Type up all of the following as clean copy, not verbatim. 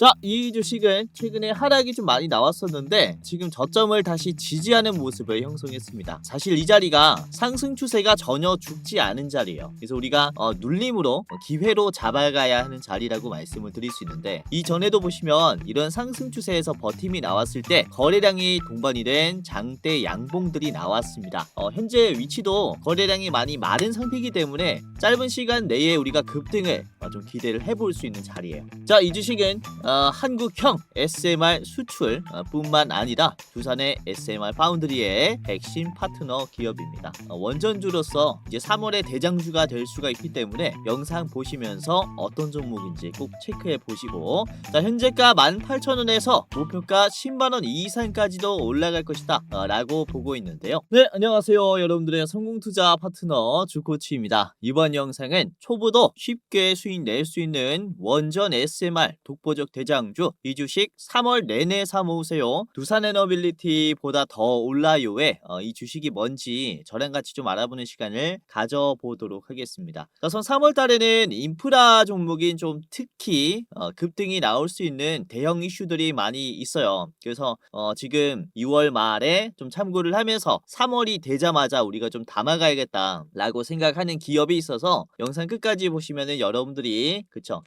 자, 이 주식은 최근에 하락이 좀 많이 나왔었는데 지금 저점을 다시 지지하는 모습을 형성했습니다. 사실 이 자리가 상승 추세가 전혀 죽지 않은 자리예요. 그래서 우리가 눌림으로 기회로 잡아가야 하는 자리라고 말씀을 드릴 수 있는데, 이전에도 보시면 이런 상승 추세에서 버팀이 나왔을 때 거래량이 동반이 된 장대 양봉들이 나왔습니다. 현재 위치도 거래량이 많이 마른 상태이기 때문에 짧은 시간 내에 우리가 급등을 좀 기대를 해볼 수 있는 자리예요. 자, 이 주식은 한국형 SMR 수출 뿐만 아니라 두산의 SMR 파운드리의 핵심 파트너 기업입니다. 원전주로서 이제 3월에 대장주가 될 수가 있기 때문에 영상 보시면서 어떤 종목인지 꼭 체크해 보시고, 자, 현재가 18,000원에서 목표가 10만원 이상까지도 올라갈 것이다 라고 보고 있는데요. 네, 안녕하세요. 여러분들의 성공투자 파트너 주코치입니다. 이번 영상은 초보도 쉽게 수익 낼 수 있는 원전 SMR 독보적 대장주, 이 주식 3월 내내 사모으세요. 두산에너빌리티보다 더 올라요에 이 주식이 뭔지 저랑 같이 좀 알아보는 시간을 가져보도록 하겠습니다. 우선 3월 달에는 인프라 종목인 좀 특히 급등이 나올 수 있는 대형 이슈들이 많이 있어요. 그래서 지금 2월 말에 좀 참고를 하면서 3월이 되자마자 우리가 좀 담아가야겠다 라고 생각하는 기업이 있어서 영상 끝까지 보시면은 여러분들이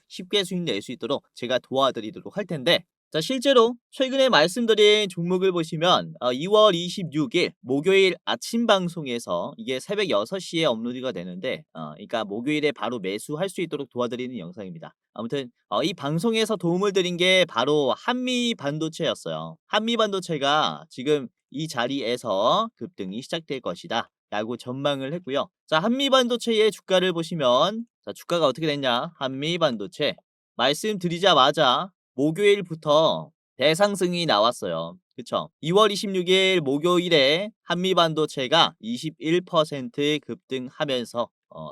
쉽게 수익 낼 수 있도록 제가 도와드리도록 할 텐데, 자, 실제로 최근에 말씀드린 종목을 보시면 2월 26일 목요일 아침 방송에서 이게 새벽 6시에 업로드가 되는데, 그러니까 목요일에 바로 매수할 수 있도록 도와드리는 영상입니다. 아무튼 이 방송에서 도움을 드린 게 바로 한미반도체였어요. 한미반도체가 지금 이 자리에서 급등이 시작될 것이다 라고 전망을 했고요. 자, 한미반도체의 주가를 보시면, 자, 주가가 어떻게 됐냐, 한미반도체 말씀드리자마자 목요일부터 대상승이 나왔어요. 그쵸? 2월 26일 목요일에 한미반도체가 21% 급등하면서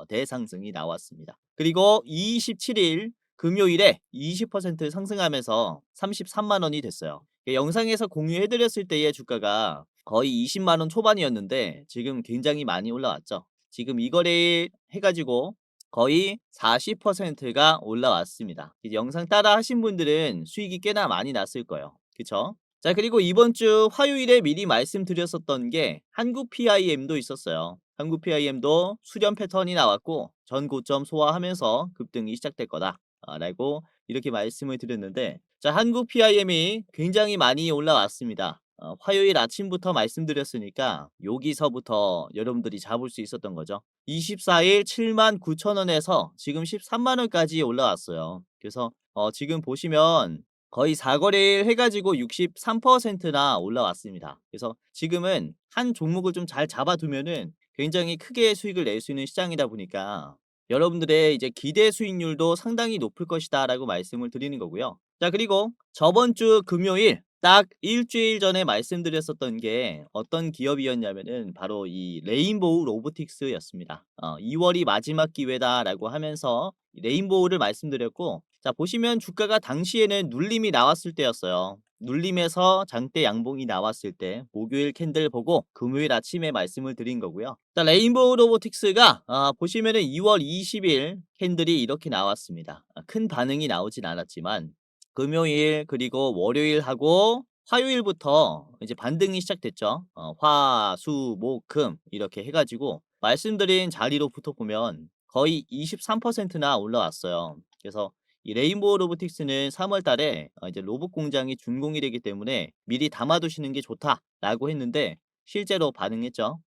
대상승이 나왔습니다. 그리고 27일 금요일에 20% 상승하면서 33만원이 됐어요. 영상에서 공유해드렸을 때의 주가가 거의 20만원 초반이었는데 지금 굉장히 많이 올라왔죠. 지금 이 거래 해가지고 거의 40%가 올라왔습니다. 이제 영상 따라 하신 분들은 수익이 꽤나 많이 났을 거예요. 그쵸? 자, 그리고 이번 주 화요일에 미리 말씀드렸었던 게 한국 PIM도 있었어요. 한국 PIM도 수렴 패턴이 나왔고 전 고점 소화하면서 급등이 시작될 거다 라고 이렇게 말씀을 드렸는데, 자, 한국 PIM이 굉장히 많이 올라왔습니다. 화요일 아침부터 말씀드렸으니까 여기서부터 여러분들이 잡을 수 있었던 거죠. 24일 79,000원에서 지금 13만원까지 올라왔어요. 그래서 지금 보시면 거의 4거래일 해가지고 63%나 올라왔습니다. 그래서 지금은 한 종목을 좀 잘 잡아두면은 굉장히 크게 수익을 낼 수 있는 시장이다 보니까 여러분들의 이제 기대 수익률도 상당히 높을 것이다 라고 말씀을 드리는 거고요. 자, 그리고 저번 주 금요일 딱 일주일 전에 말씀드렸었던 게 어떤 기업이었냐면은 바로 이 레인보우 로보틱스였습니다. 2월이 마지막 기회다라고 하면서 레인보우를 말씀드렸고, 자, 보시면 주가가 당시에는 눌림이 나왔을 때였어요. 눌림에서 장대 양봉이 나왔을 때 목요일 캔들 보고 금요일 아침에 말씀을 드린 거고요. 자, 레인보우 로보틱스가 보시면은 2월 20일 캔들이 이렇게 나왔습니다. 큰 반응이 나오진 않았지만 금요일 그리고 월요일하고 화요일부터 이제 반등이 시작됐죠. 화, 수, 목, 금 이렇게 해가지고 말씀드린 자리로부터 보면 거의 23%나 올라왔어요. 그래서 이 레인보우 로보틱스는 3월 달에 이제 로봇 공장이 준공이 되기 때문에 미리 담아두시는 게 좋다라고 했는데 실제로 반응했죠.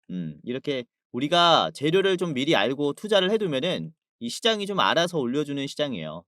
이렇게 우리가 재료를 좀 미리 알고 투자를 해두면은 이 시장이 좀 알아서 올려주는 시장이에요.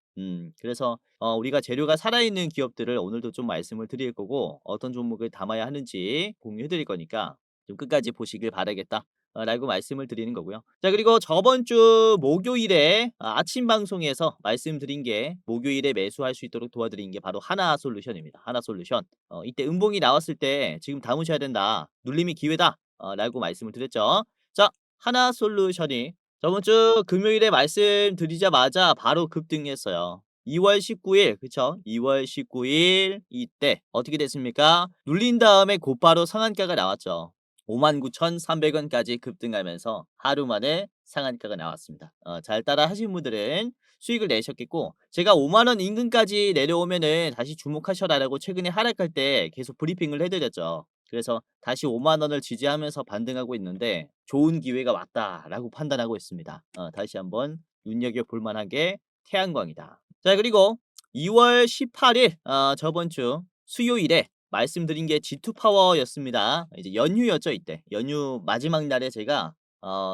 그래서 우리가 재료가 살아있는 기업들을 오늘도 좀 말씀을 드릴 거고, 어떤 종목을 담아야 하는지 공유해 드릴 거니까 좀 끝까지 보시길 바라겠다 라고 말씀을 드리는 거고요. 자, 그리고 저번 주 목요일에 아침 방송에서 말씀드린 게, 목요일에 매수할 수 있도록 도와드린 게 바로 하나솔루션입니다. 하나솔루션. 이때 음봉이 나왔을 때 지금 담으셔야 된다, 눌림이 기회다 라고 말씀을 드렸죠. 자, 하나솔루션이 저번 주 금요일에 말씀드리자마자 바로 급등했어요. 2월 19일, 그쵸? 2월 19일 이때 어떻게 됐습니까? 눌린 다음에 곧바로 상한가가 나왔죠. 59,300원까지 급등하면서 하루 만에 상한가가 나왔습니다. 잘 따라 하신 분들은 수익을 내셨겠고, 제가 5만 원 인근까지 내려오면은 다시 주목하셔라라고 최근에 하락할 때 계속 브리핑을 해드렸죠. 그래서 다시 5만 원을 지지하면서 반등하고 있는데 좋은 기회가 왔다라고 판단하고 있습니다. 다시 한번 눈여겨볼 만한 게 태양광이다. 자, 그리고 2월 18일 저번 주 수요일에 말씀드린 게 G2 파워였습니다. 이제 연휴였죠, 이때. 연휴 마지막 날에 제가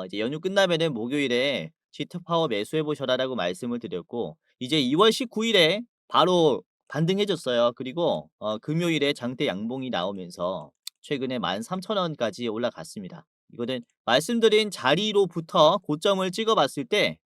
이제 연휴 끝나면은 목요일에 G2 파워 매수해 보셔라라고 말씀을 드렸고, 이제 2월 19일에 바로 반등해 줬어요. 그리고 금요일에 장대 양봉이 나오면서 최근에 13,000원까지 올라갔습니다. 이거는 말씀드린 자리로부터 고점을 찍어 봤을 때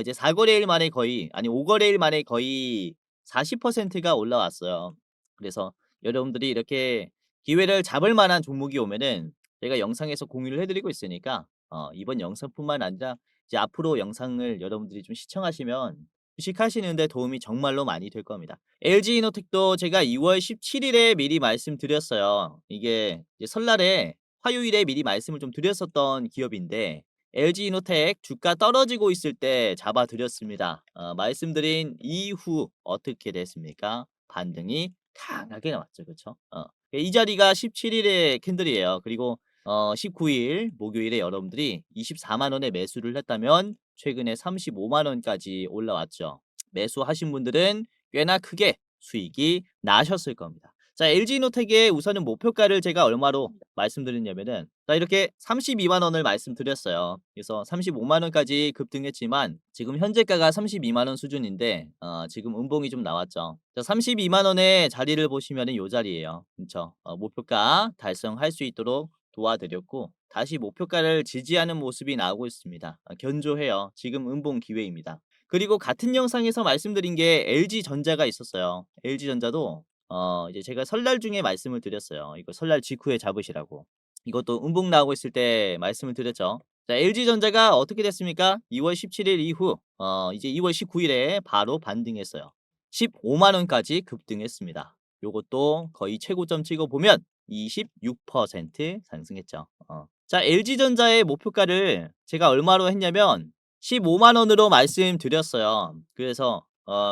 이제 4거래일 만에 거의, 아니 5거래일 만에 거의 40%가 올라왔어요. 그래서 여러분들이 이렇게 기회를 잡을 만한 종목이 오면은 제가 영상에서 공유를 해 드리고 있으니까 이번 영상뿐만 아니라 이제 앞으로 영상을 여러분들이 좀 시청하시면 주식하시는 데 도움이 정말로 많이 될 겁니다. LG이노텍도 제가 2월 17일에 미리 말씀드렸어요. 이게 이제 설날에 화요일에 미리 말씀을 좀 드렸었던 기업인데, LG이노텍 주가 떨어지고 있을 때 잡아 드렸습니다. 말씀드린 이후 어떻게 됐습니까? 반등이 강하게 나왔죠. 그쵸? 이 자리가 17일의 캔들이에요. 그리고 19일 목요일에 여러분들이 24만 원에 매수를 했다면 최근에 35만 원까지 올라왔죠. 매수하신 분들은 꽤나 크게 수익이 나셨을 겁니다. 자, LG이노텍의 우선은 목표가를 제가 얼마로 말씀드렸냐면은, 자, 이렇게 32만 원을 말씀드렸어요. 그래서 35만 원까지 급등했지만 지금 현재가가 32만 원 수준인데 지금 음봉이 좀 나왔죠. 자, 32만 원의 자리를 보시면은 요 자리예요. 그렇죠? 목표가 달성할 수 있도록 도와드렸고, 다시 목표가를 지지하는 모습이 나오고 있습니다. 견조해요. 지금 음봉 기회입니다. 그리고 같은 영상에서 말씀드린 게 LG전자가 있었어요. LG전자도 이제 제가 설날 중에 말씀을 드렸어요. 이거 설날 직후에 잡으시라고. 이것도 음봉 나오고 있을 때 말씀을 드렸죠. 자, LG전자가 어떻게 됐습니까? 2월 17일 이후 이제 2월 19일에 바로 반등했어요. 15만 원까지 급등했습니다. 요것도 거의 최고점 찍어 보면 26% 상승했죠. 자, LG전자의 목표가를 제가 얼마로 했냐면 15만 원으로 말씀드렸어요. 그래서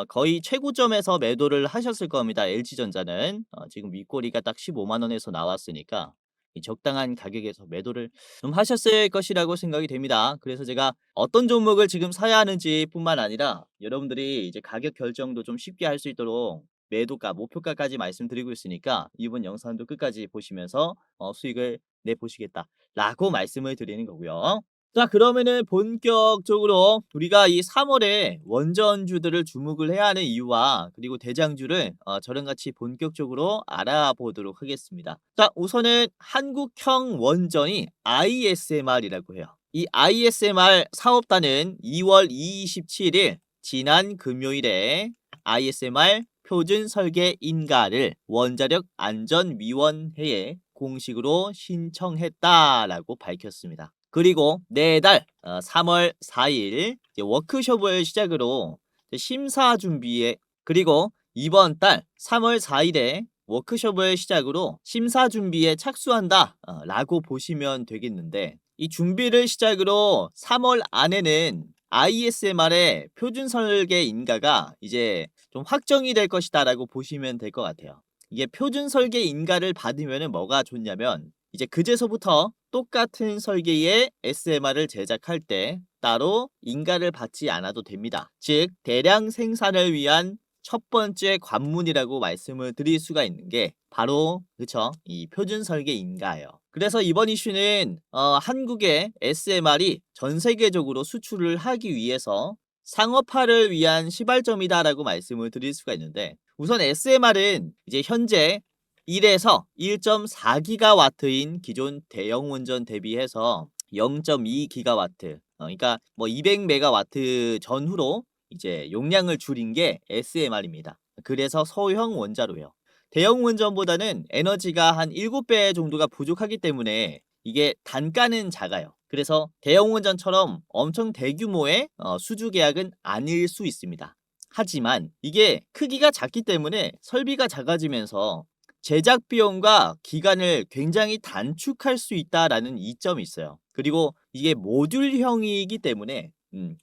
거의 최고점에서 매도를 하셨을 겁니다. LG전자는 지금 윗꼬리가 딱 15만 원에서 나왔으니까 이 적당한 가격에서 매도를 좀 하셨을 것이라고 생각이 됩니다. 그래서 제가 어떤 종목을 지금 사야 하는지 뿐만 아니라 여러분들이 이제 가격 결정도 좀 쉽게 할 수 있도록 매도가, 목표가까지 말씀드리고 있으니까 이번 영상도 끝까지 보시면서 수익을 내보시겠다라고 말씀을 드리는 거고요. 자, 그러면은 본격적으로 우리가 이 3월에 원전주들을 주목을 해야 하는 이유와 그리고 대장주를 저랑 같이 본격적으로 알아보도록 하겠습니다. 자, 우선은 한국형 원전이 ISMR이라고 해요. 이 ISMR 사업단은 2월 27일 지난 금요일에 ISMR 표준 설계 인가를 원자력 안전위원회에 공식으로 신청했다라고 밝혔습니다. 그리고 내달 3월 4일 워크숍을 시작으로 심사 준비에, 그리고 이번 달 3월 4일에 워크숍을 시작으로 심사 준비에 착수한다 라고 보시면 되겠는데, 이 준비를 시작으로 3월 안에는 ISMR의 표준 설계 인가가 이제 좀 확정이 될 것이다 라고 보시면 될 것 같아요. 이게 표준 설계 인가를 받으면 뭐가 좋냐면, 이제 그제서부터 똑같은 설계의 SMR을 제작할 때 따로 인가를 받지 않아도 됩니다. 즉 대량 생산을 위한 첫 번째 관문이라고 말씀을 드릴 수가 있는 게 바로 그쵸, 이 표준 설계 인가예요. 그래서 이번 이슈는 한국의 SMR이 전 세계적으로 수출을 하기 위해서 상업화를 위한 시발점이다라고 말씀을 드릴 수가 있는데, 우선 SMR은 이제 현재 1에서 1.4기가와트인 기존 대형 원전 대비해서 0.2기가와트, 그러니까 뭐 200메가와트 전후로 이제 용량을 줄인 게 SMR입니다. 그래서 소형 원자로예요. 대형 원전보다는 에너지가 한 7배 정도가 부족하기 때문에 이게 단가는 작아요. 그래서 대형 원전처럼 엄청 대규모의 수주 계약은 아닐 수 있습니다. 하지만 이게 크기가 작기 때문에 설비가 작아지면서 제작 비용과 기간을 굉장히 단축할 수 있다라는 이점이 있어요. 그리고 이게 모듈형이기 때문에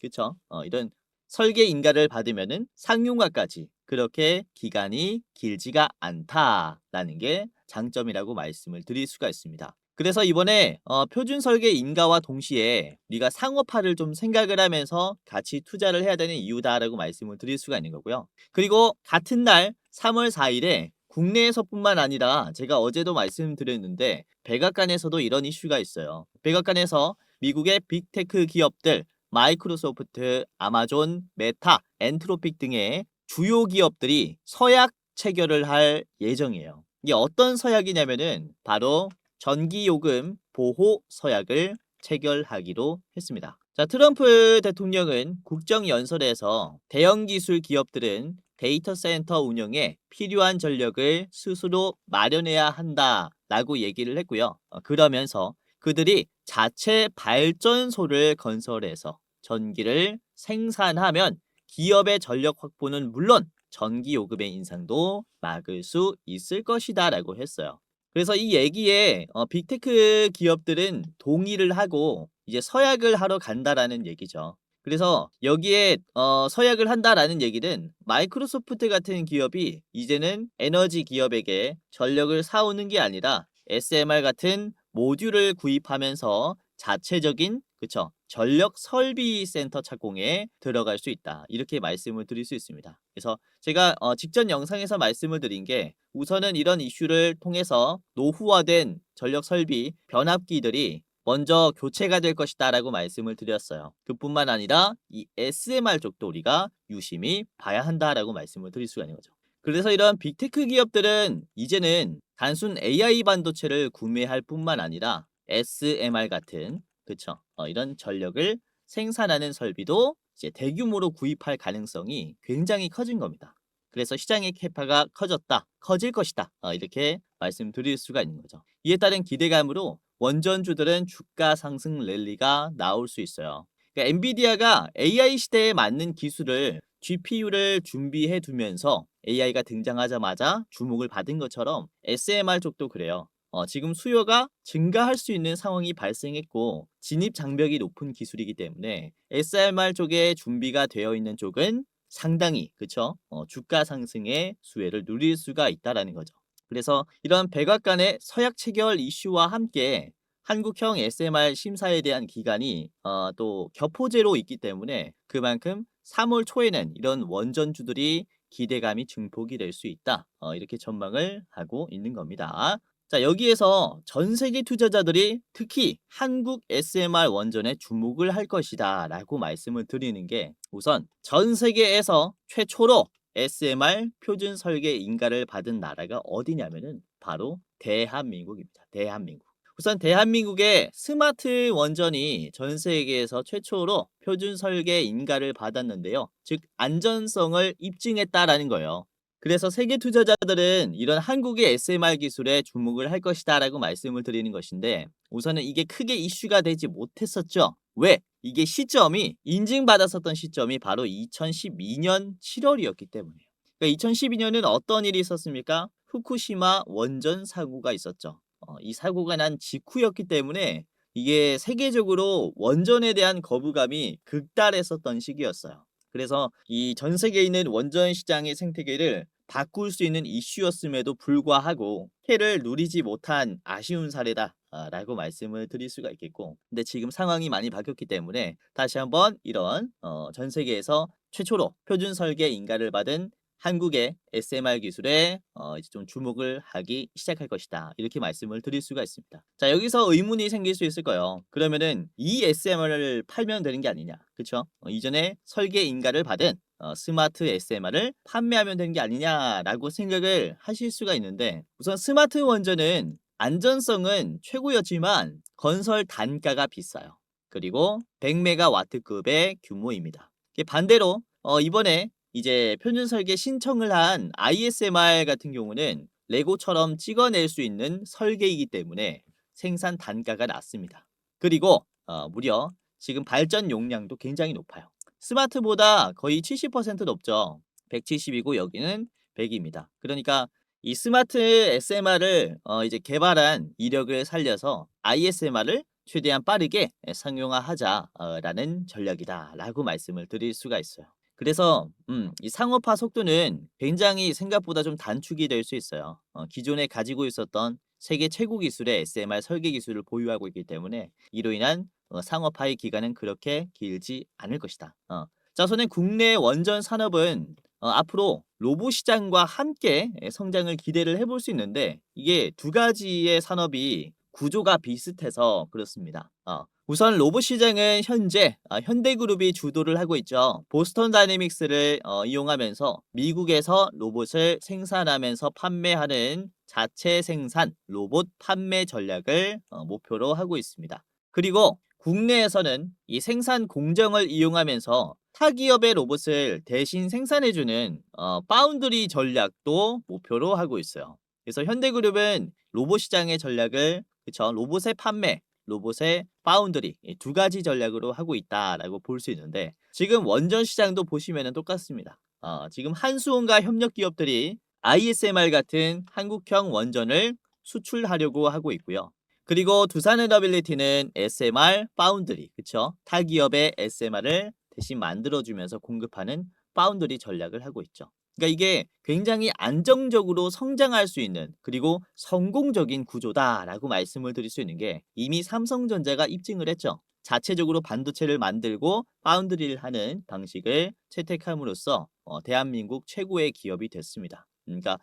그쵸? 이런 설계 인가를 받으면은 상용화까지 그렇게 기간이 길지가 않다라는 게 장점이라고 말씀을 드릴 수가 있습니다. 그래서 이번에 표준 설계 인가와 동시에 우리가 상업화를 좀 생각을 하면서 같이 투자를 해야 되는 이유다라고 말씀을 드릴 수가 있는 거고요. 그리고 같은 날 3월 4일에 국내에서뿐만 아니라 제가 어제도 말씀드렸는데 백악관에서도 이런 이슈가 있어요. 백악관에서 미국의 빅테크 기업들 마이크로소프트, 아마존, 메타, 엔트로픽 등의 주요 기업들이 서약 체결을 할 예정이에요. 이게 어떤 서약이냐면은 바로 전기요금 보호 서약을 체결하기로 했습니다. 자, 트럼프 대통령은 국정연설에서 대형 기술 기업들은 데이터 센터 운영에 필요한 전력을 스스로 마련해야 한다라고 얘기를 했고요. 그러면서 그들이 자체 발전소를 건설해서 전기를 생산하면 기업의 전력 확보는 물론 전기 요금의 인상도 막을 수 있을 것이다 라고 했어요. 그래서 이 얘기에 빅테크 기업들은 동의를 하고 이제 서약을 하러 간다라는 얘기죠. 그래서 여기에 서약을 한다라는 얘기는 마이크로소프트 같은 기업이 이제는 에너지 기업에게 전력을 사오는 게 아니라 SMR 같은 모듈을 구입하면서 자체적인 그쵸 전력 설비 센터 착공에 들어갈 수 있다. 이렇게 말씀을 드릴 수 있습니다. 그래서 제가 직전 영상에서 말씀을 드린 게 우선은 이런 이슈를 통해서 노후화된 전력 설비 변압기들이 먼저 교체가 될 것이다 라고 말씀을 드렸어요. 그뿐만 아니라 이 SMR 쪽도 우리가 유심히 봐야 한다라고 말씀을 드릴 수가 있는 거죠. 그래서 이런 빅테크 기업들은 이제는 단순 AI 반도체를 구매할 뿐만 아니라 SMR 같은 그쵸 이런 전력을 생산하는 설비도 이제 대규모로 구입할 가능성이 굉장히 커진 겁니다. 그래서 시장의 캐파가 커졌다, 커질 것이다 이렇게 말씀드릴 수가 있는 거죠. 이에 따른 기대감으로 원전주들은 주가 상승 랠리가 나올 수 있어요. 그러니까 엔비디아가 AI 시대에 맞는 기술을 GPU를 준비해 두면서 AI가 등장하자마자 주목을 받은 것처럼 SMR 쪽도 그래요. 지금 수요가 증가할 수 있는 상황이 발생했고 진입 장벽이 높은 기술이기 때문에 SMR 쪽에 준비가 되어 있는 쪽은 상당히 그쵸? 주가 상승의 수혜를 누릴 수가 있다라는 거죠. 그래서 이런 백악관의 서약 체결 이슈와 함께 한국형 SMR 심사에 대한 기간이 또 격포제로 있기 때문에 그만큼 3월 초에는 이런 원전주들이 기대감이 증폭이 될 수 있다. 이렇게 전망을 하고 있는 겁니다. 자, 여기에서 전 세계 투자자들이 특히 한국 SMR 원전에 주목을 할 것이다 라고 말씀을 드리는 게 우선 전 세계에서 최초로 SMR 표준 설계 인가를 받은 나라가 어디냐면은 바로 대한민국입니다. 대한민국. 우선 대한민국의 스마트 원전이 전 세계에서 최초로 표준 설계 인가를 받았는데요. 즉 안전성을 입증했다라는 거예요. 그래서 세계 투자자들은 이런 한국의 SMR 기술에 주목을 할 것이다 라고 말씀을 드리는 것인데 우선은 이게 크게 이슈가 되지 못했었죠. 왜? 이게 시점이 인증받았었던 시점이 바로 2012년 7월이었기 때문이에요. 그러니까 2012년은 어떤 일이 있었습니까? 후쿠시마 원전 사고가 있었죠. 이 사고가 난 직후였기 때문에 이게 세계적으로 원전에 대한 거부감이 극달했었던 시기였어요. 그래서 이 전 세계에 있는 원전 시장의 생태계를 바꿀 수 있는 이슈였음에도 불구하고 혜를 누리지 못한 아쉬운 사례다 라고 말씀을 드릴 수가 있겠고 근데 지금 상황이 많이 바뀌었기 때문에 다시 한번 이런 전 세계에서 최초로 표준 설계 인가를 받은 한국의 SMR 기술에 이제 좀 주목을 하기 시작할 것이다. 이렇게 말씀을 드릴 수가 있습니다. 자, 여기서 의문이 생길 수 있을 거예요. 그러면은 이 SMR을 팔면 되는 게 아니냐. 그쵸? 이전에 설계 인가를 받은 스마트 SMR을 판매하면 되는 게 아니냐라고 생각을 하실 수가 있는데 우선 스마트 원전은 안전성은 최고였지만 건설 단가가 비싸요. 그리고 100메가와트급의 규모입니다. 반대로 이번에 이제 표준 설계 신청을 한 ISMR 같은 경우는 레고처럼 찍어낼 수 있는 설계이기 때문에 생산 단가가 낮습니다. 그리고 무려 지금 발전 용량도 굉장히 높아요. 스마트보다 거의 70% 높죠. 170이고 여기는 100입니다. 그러니까 이 스마트 SMR을 이제 개발한 이력을 살려서 ISMR을 최대한 빠르게 상용화하자라는 전략이다라고 말씀을 드릴 수가 있어요. 그래서 이 상업화 속도는 굉장히 생각보다 좀 단축이 될 수 있어요. 기존에 가지고 있었던 세계 최고 기술의 SMR 설계 기술을 보유하고 있기 때문에 이로 인한 상업화의 기간은 그렇게 길지 않을 것이다. 자, 우선은 국내 원전 산업은 앞으로 로봇 시장과 함께 성장을 기대를 해볼 수 있는데 이게 두 가지의 산업이 구조가 비슷해서 그렇습니다. 우선 로봇 시장은 현재 현대그룹이 주도를 하고 있죠. 보스턴 다이내믹스를 이용하면서 미국에서 로봇을 생산하면서 판매하는 자체 생산 로봇 판매 전략을 목표로 하고 있습니다. 그리고 국내에서는 이 생산 공정을 이용하면서 타 기업의 로봇을 대신 생산해주는 파운드리 전략도 목표로 하고 있어요. 그래서 현대그룹은 로봇 시장의 전략을 그쵸 로봇의 판매, 로봇의 파운드리 이 두 가지 전략으로 하고 있다라고 볼 수 있는데 지금 원전 시장도 보시면은 똑같습니다. 지금 한수원과 협력 기업들이 ISMR 같은 한국형 원전을 수출하려고 하고 있고요. 그리고 두산에너빌리티는 SMR 파운드리, 그쵸? 타 기업의 SMR을 대신 만들어주면서 공급하는 파운드리 전략을 하고 있죠. 그러니까 이게 굉장히 안정적으로 성장할 수 있는 그리고 성공적인 구조다라고 말씀을 드릴 수 있는 게 이미 삼성전자가 입증을 했죠. 자체적으로 반도체를 만들고 파운드리를 하는 방식을 채택함으로써 대한민국 최고의 기업이 됐습니다. 그러니까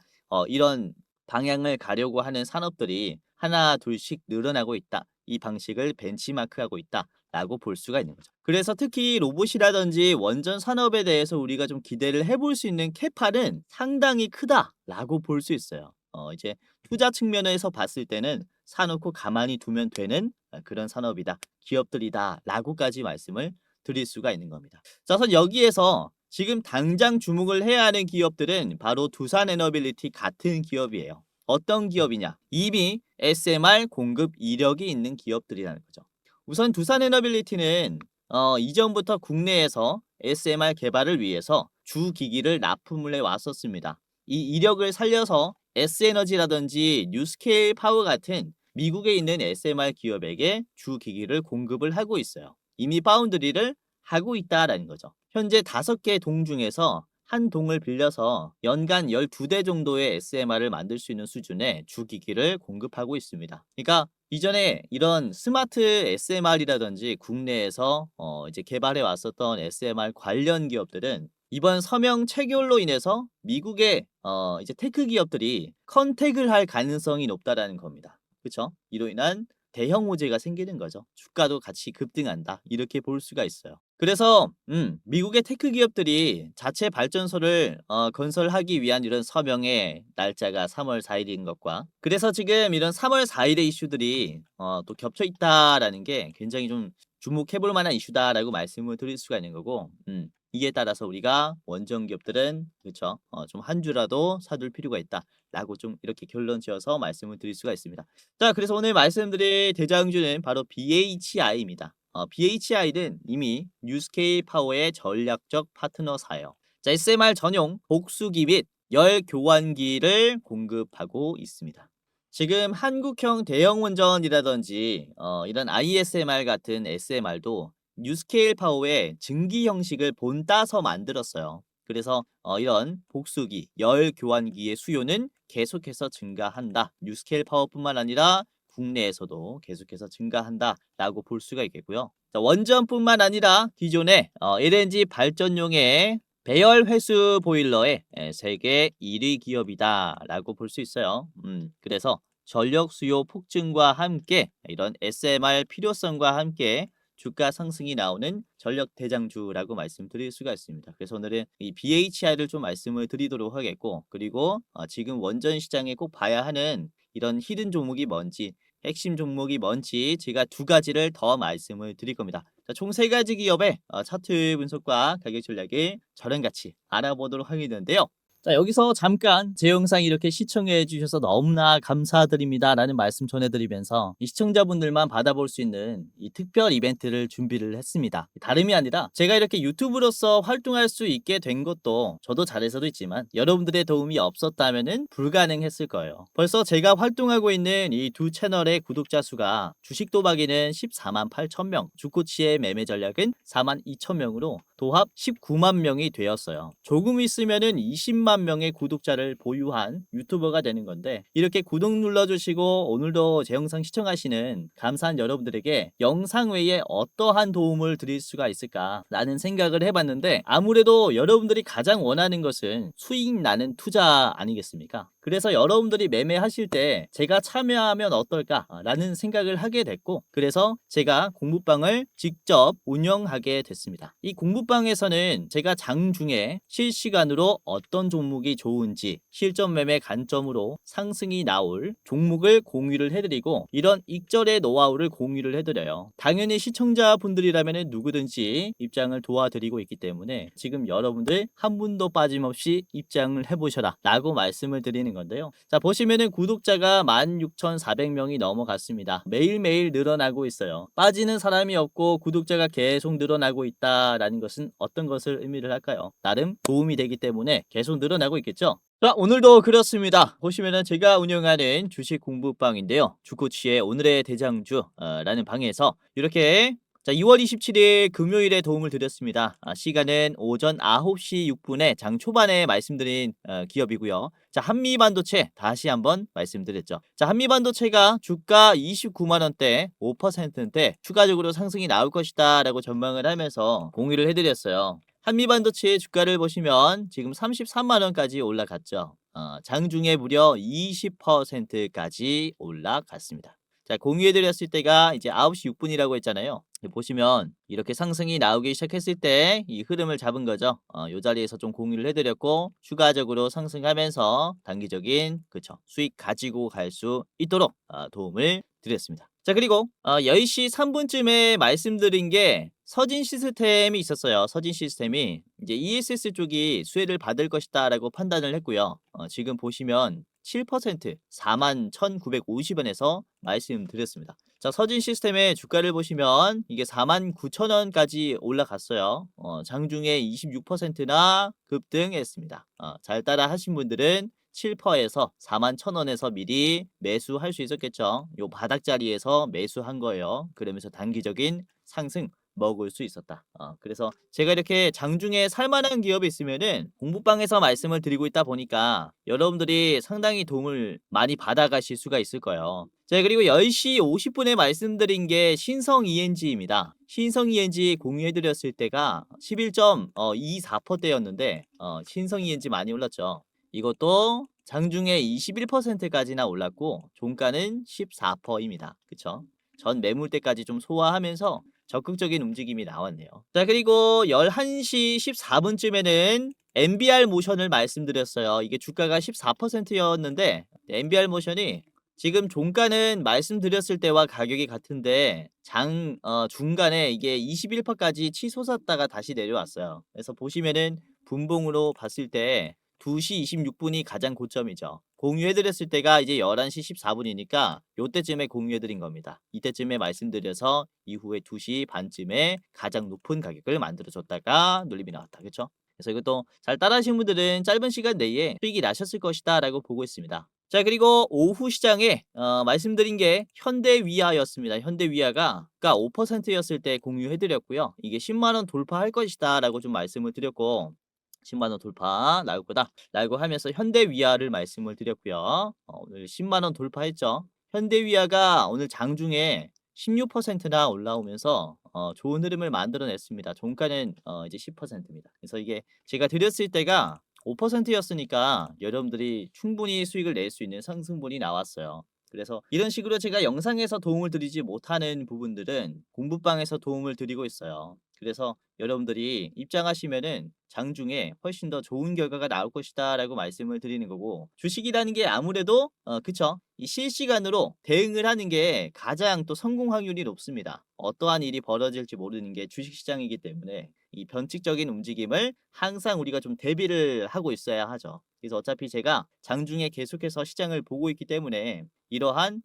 이런 방향을 가려고 하는 산업들이 하나 둘씩 늘어나고 있다. 이 방식을 벤치마크하고 있다라고 볼 수가 있는 거죠. 그래서 특히 로봇이라든지 원전 산업에 대해서 우리가 좀 기대를 해볼 수 있는 캐파는 상당히 크다라고 볼 수 있어요. 이제 투자 측면에서 봤을 때는 사놓고 가만히 두면 되는 그런 산업이다. 기업들이다라고까지 말씀을 드릴 수가 있는 겁니다. 자, 우선 여기에서 지금 당장 주목을 해야 하는 기업들은 바로 두산에너빌리티 같은 기업이에요. 어떤 기업이냐? 이미 SMR 공급 이력이 있는 기업들이라는 거죠. 우선 두산에너빌리티는 이전부터 국내에서 SMR 개발을 위해서 주기기를 납품을 해왔었습니다. 이 이력을 살려서 S에너지라든지 뉴스케일 파워 같은 미국에 있는 SMR 기업에게 주기기를 공급을 하고 있어요. 이미 파운드리를 하고 있다라는 거죠. 현재 5개 동 중에서 한 동을 빌려서 연간 12대 정도의 SMR을 만들 수 있는 수준의 주기기를 공급하고 있습니다. 그러니까 이전에 이런 스마트 SMR이라든지 국내에서 이제 개발해 왔었던 SMR 관련 기업들은 이번 서명 체결로 인해서 미국의 이제 테크 기업들이 컨택을 할 가능성이 높다라는 겁니다. 그렇죠? 이로 인한 대형 호재가 생기는 거죠. 주가도 같이 급등한다. 이렇게 볼 수가 있어요. 그래서 미국의 테크 기업들이 자체 발전소를 건설하기 위한 이런 서명의 날짜가 3월 4일인 것과 그래서 지금 이런 3월 4일의 이슈들이 또 겹쳐 있다라는 게 굉장히 좀 주목해 볼 만한 이슈다라고 말씀을 드릴 수가 있는 거고 이에 따라서 우리가 원전 기업들은 그렇죠? 좀 한 주라도 사둘 필요가 있다라고 좀 이렇게 결론 지어서 말씀을 드릴 수가 있습니다. 자, 그래서 오늘 말씀드릴 대장주는 바로 BHI입니다. BHI는 이미 뉴스케일 파워의 전략적 파트너사예요. 자, SMR 전용 복수기 및 열 교환기를 공급하고 있습니다. 지금 한국형 대형 원전이라든지 이런 ISMR 같은 SMR도 뉴스케일 파워의 증기 형식을 본따서 만들었어요. 그래서 이런 복수기, 열 교환기의 수요는 계속해서 증가한다. 뉴스케일 파워뿐만 아니라 국내에서도 계속해서 증가한다라고 볼 수가 있겠고요. 자, 원전뿐만 아니라 기존의 LNG 발전용의 배열 회수 보일러의 세계 1위 기업이다라고 볼 수 있어요. 그래서 전력 수요 폭증과 함께 이런 SMR 필요성과 함께 주가 상승이 나오는 전력 대장주라고 말씀드릴 수가 있습니다. 그래서 오늘은 이 BHI를 좀 말씀을 드리도록 하겠고 그리고 지금 원전 시장에 꼭 봐야 하는 이런 히든 종목이 뭔지 핵심 종목이 뭔지 제가 두 가지를 더 말씀을 드릴 겁니다. 총 세 가지 기업의 차트 분석과 가격 전략을 저랑 같이 알아보도록 하겠는데요. 자, 여기서 잠깐 제 영상 이렇게 시청해 주셔서 너무나 감사드립니다 라는 말씀 전해드리면서 이 시청자분들만 받아볼 수 있는 이 특별 이벤트를 준비를 했습니다. 다름이 아니라 제가 이렇게 유튜브로서 활동할 수 있게 된 것도 저도 잘해서도 있지만 여러분들의 도움이 없었다면 불가능했을 거예요. 벌써 제가 활동하고 있는 이 두 채널의 구독자 수가 주식 도박에는 14만 8천 명, 주코치의 매매 전략은 4만 2천 명으로 도합 19만 명이 되었어요. 조금 있으면은 20만 명의 구독자를 보유한 유튜버가 되는 건데, 이렇게 구독 눌러주시고 오늘도 제 영상 시청하시는 감사한 여러분들에게 영상 외에 어떠한 도움을 드릴 수가 있을까라는 생각을 해봤는데, 아무래도 여러분들이 가장 원하는 것은 수익 나는 투자 아니겠습니까? 그래서 여러분들이 매매하실 때 제가 참여하면 어떨까라는 생각을 하게 됐고, 그래서 제가 공부방을 직접 운영하게 됐습니다. 이 공부방에서는 제가 장중에 실시간으로 어떤 종목이 좋은지 실전 매매 관점으로 상승이 나올 종목을 공유를 해드리고, 이런 익절의 노하우를 공유를 해드려요. 당연히 시청자분들이라면 누구든지 입장을 도와드리고 있기 때문에 지금 여러분들 한 분도 빠짐없이 입장을 해보셔라 라고 말씀을 드리는 건데요. 자, 보시면은 구독자가 16,400명이 넘어갔습니다. 매일매일 늘어나고 있어요. 빠지는 사람이 없고 구독자가 계속 늘어나고 있다라는 것은 어떤 것을 의미를 할까요? 나름 도움이 되기 때문에 계속 늘어나고 있겠죠. 자, 오늘도 그렇습니다. 보시면은 제가 운영하는 주식 공부방인데요. 주코치의 오늘의 대장주 라는 방에서 이렇게 2월 27일 금요일에 도움을 드렸습니다. 시간은 오전 9시 6분에 장 초반에 말씀드린 기업이고요. 자, 한미반도체 다시 한번 말씀드렸죠. 자, 한미반도체가 주가 29만원대 5%인데 추가적으로 상승이 나올 것이다 라고 전망을 하면서 공유를 해드렸어요. 한미반도체의 주가를 보시면 지금 33만원까지 올라갔죠. 장중에 무려 20%까지 올라갔습니다. 자, 공유해드렸을 때가 이제 9시 6분이라고 했잖아요. 보시면 이렇게 상승이 나오기 시작했을 때 이 흐름을 잡은 거죠. 이 자리에서 좀 공유를 해드렸고, 추가적으로 상승하면서 단기적인 수익 가지고 갈 수 있도록 도움을 드렸습니다. 자, 그리고 10시 3분쯤에 말씀드린 게 서진 시스템이 있었어요. 서진 시스템이 이제 ESS 쪽이 수혜를 받을 것이다 라고 판단을 했고요. 지금 보시면 7% 41,950원에서 말씀드렸습니다. 자, 서진 시스템의 주가를 보시면 이게 49,000원까지 올라갔어요. 장중에 26%나 급등했습니다. 잘 따라 하신 분들은 7%에서 41,000원에서 미리 매수할 수 있었겠죠. 요 바닥 자리에서 매수한 거예요. 그러면서 단기적인 상승 먹을 수 있었다. 그래서 제가 이렇게 장중에 살만한 기업이 있으면은 공부방에서 말씀을 드리고 있다 보니까 여러분들이 상당히 도움을 많이 받아가실 수가 있을 거예요. 자, 그리고 10시 50분에 말씀드린 게 신성 ENG입니다. 신성 ENG 공유해드렸을 때가 11.24%대였는데 신성 ENG 많이 올랐죠. 이것도 장중에 21%까지나 올랐고 종가는 14%입니다. 그쵸? 전 매물대까지 좀 소화하면서 적극적인 움직임이 나왔네요. 자, 그리고 11시 14분쯤에는 NBR 모션을 말씀드렸어요. 이게 주가가 14%였는데 NBR 모션이 지금 종가는 말씀드렸을 때와 가격이 같은데 중간에 이게 21%까지 치솟았다가 다시 내려왔어요. 그래서 보시면은 분봉으로 봤을 때 2시 26분이 가장 고점이죠. 공유해드렸을 때가 이제 11시 14분이니까 요때쯤에 공유해드린 겁니다. 이때쯤에 말씀드려서 이후에 2시 반쯤에 가장 높은 가격을 만들어줬다가 눌림이 나왔다. 그쵸? 그래서 이것도 잘 따라하신 분들은 짧은 시간 내에 수익이 나셨을 것이다 라고 보고 있습니다. 자, 그리고 오후 시장에 말씀드린 게 현대위아였습니다. 현대위아가 5%였을 때 공유해드렸고요. 이게 10만원 돌파할 것이다 라고 좀 말씀을 드렸고, 10만원 돌파 나올 거다 라고 하면서 현대위아를 말씀을 드렸고요. 오늘 10만원 돌파했죠. 현대위아가 오늘 장중에 16%나 올라오면서 좋은 흐름을 만들어냈습니다. 종가는 이제 10%입니다. 그래서 이게 제가 드렸을 때가 5%였으니까 여러분들이 충분히 수익을 낼 수 있는 상승분이 나왔어요. 그래서 이런 식으로 제가 영상에서 도움을 드리지 못하는 부분들은 공부방에서 도움을 드리고 있어요. 그래서 여러분들이 입장하시면은 장중에 훨씬 더 좋은 결과가 나올 것이다 라고 말씀을 드리는 거고, 주식이라는 게 아무래도 그쵸, 이 실시간으로 대응을 하는 게 가장 또 성공 확률이 높습니다. 어떠한 일이 벌어질지 모르는 게 주식시장이기 때문에 이 변칙적인 움직임을 항상 우리가 좀 대비를 하고 있어야 하죠. 그래서 어차피 제가 장중에 계속해서 시장을 보고 있기 때문에 이러한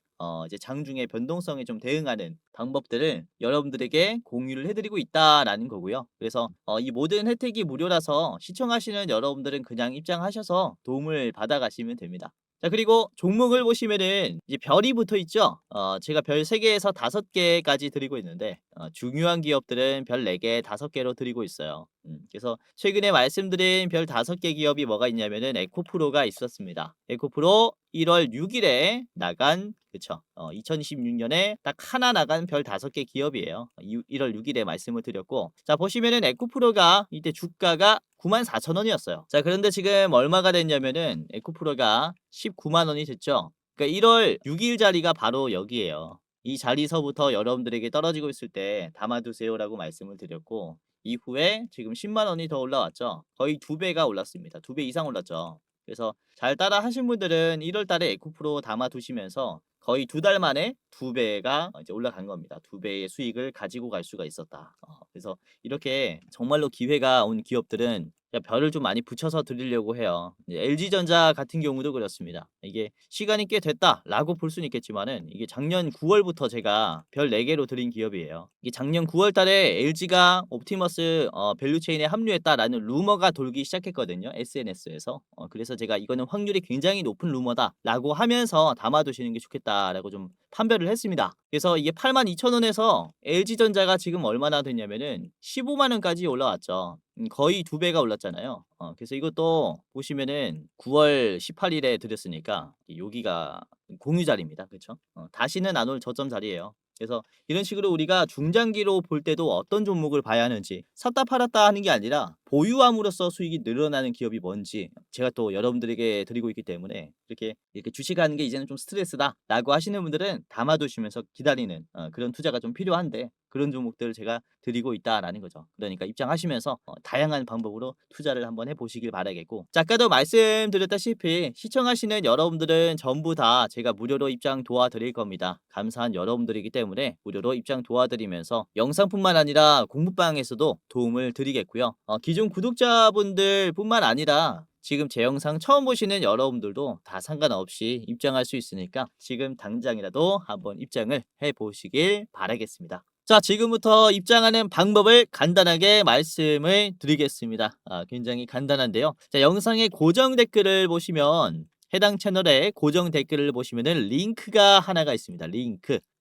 이제 장중의 변동성에 좀 대응하는 방법들을 여러분들에게 공유를 해드리고 있다라는 거고요. 그래서 이 모든 혜택이 무료라서 시청하시는 여러분들은 그냥 입장하셔서 도움을 받아가시면 됩니다. 자, 그리고 종목을 보시면은 이제 별이 붙어 있죠. 제가 별 3개에서 5개까지 드리고 있는데 중요한 기업들은 별 4개, 5개로 드리고 있어요. 그래서 최근에 말씀드린 별 5개 기업이 뭐가 있냐면은 에코프로가 있었습니다. 에코프로 1월 6일에 나간, 그쵸, 2026년에 딱 하나 나간 별 5개 기업이에요. 1월 6일에 말씀을 드렸고, 자, 보시면은 에코프로가 이때 주가가 94,000원이었어요. 자, 그런데 지금 얼마가 됐냐면은 에코프로가 19만 원이 됐죠. 그러니까 1월 6일 자리가 바로 여기에요. 이 자리서부터 여러분들에게 떨어지고 있을 때 담아두세요라고 말씀을 드렸고, 이후에 지금 10만 원이 더 올라왔죠. 거의 2배가 올랐습니다. 2배 이상 올랐죠. 그래서 잘 따라 하신 분들은 1월 달에 에코프로 담아두시면서 거의 2달 만에 2배가 이제 올라간 겁니다. 2배의 수익을 가지고 갈 수가 있었다. 그래서 이렇게 정말로 기회가 온 기업들은 별을 좀 많이 붙여서 드리려고 해요. LG전자 같은 경우도 그렇습니다. 이게 시간이 꽤 됐다라고 볼 수는 있겠지만은 이게 작년 9월부터 제가 별 4개로 드린 기업이에요. 이게 작년 9월 달에 LG가 옵티머스 밸류체인에 합류했다라는 루머가 돌기 시작했거든요. SNS에서. 그래서 제가 이거는 확률이 굉장히 높은 루머다라고 하면서 담아두시는 게 좋겠다라고 좀 판별을 했습니다. 그래서 이게 82,000원에서 LG전자가 지금 얼마나 됐냐면은 15만 원까지 올라왔죠. 거의 2배가 올랐잖아요. 그래서 이것도 보시면은 9월 18일에 드렸으니까 여기가 공유 자리입니다. 그렇죠? 다시는 안 올 저점 자리예요. 그래서 이런 식으로 우리가 중장기로 볼 때도 어떤 종목을 봐야 하는지, 샀다 팔았다 하는 게 아니라 보유함으로써 수익이 늘어나는 기업이 뭔지 제가 또 여러분들에게 드리고 있기 때문에 이렇게 주식하는 게 이제는 좀 스트레스다라고 하시는 분들은 담아두시면서 기다리는 그런 투자가 좀 필요한데, 그런 종목들을 제가 드리고 있다라는 거죠. 그러니까 입장하시면서 다양한 방법으로 투자를 한번 해보시길 바라겠고, 자, 아까도 말씀드렸다시피 시청하시는 여러분들은 전부 다 제가 무료로 입장 도와드릴 겁니다. 감사한 여러분들이기 때문에 무료로 입장 도와드리면서 영상뿐만 아니라 공부방에서도 도움을 드리겠고요. 기존 구독자분들 뿐만 아니라 지금 제 영상 처음 보시는 여러분들도 다 상관없이 입장할 수 있으니까 지금 당장이라도 한번 입장을 해보시길 바라겠습니다. 자, 지금부터 입장하는 방법을 간단하게 말씀을 드리겠습니다. 굉장히 간단한데요. 자, 영상의 고정 댓글을 보시면 해당 채널에 고정 댓글을 보시면은 링크가 하나가 있습니다.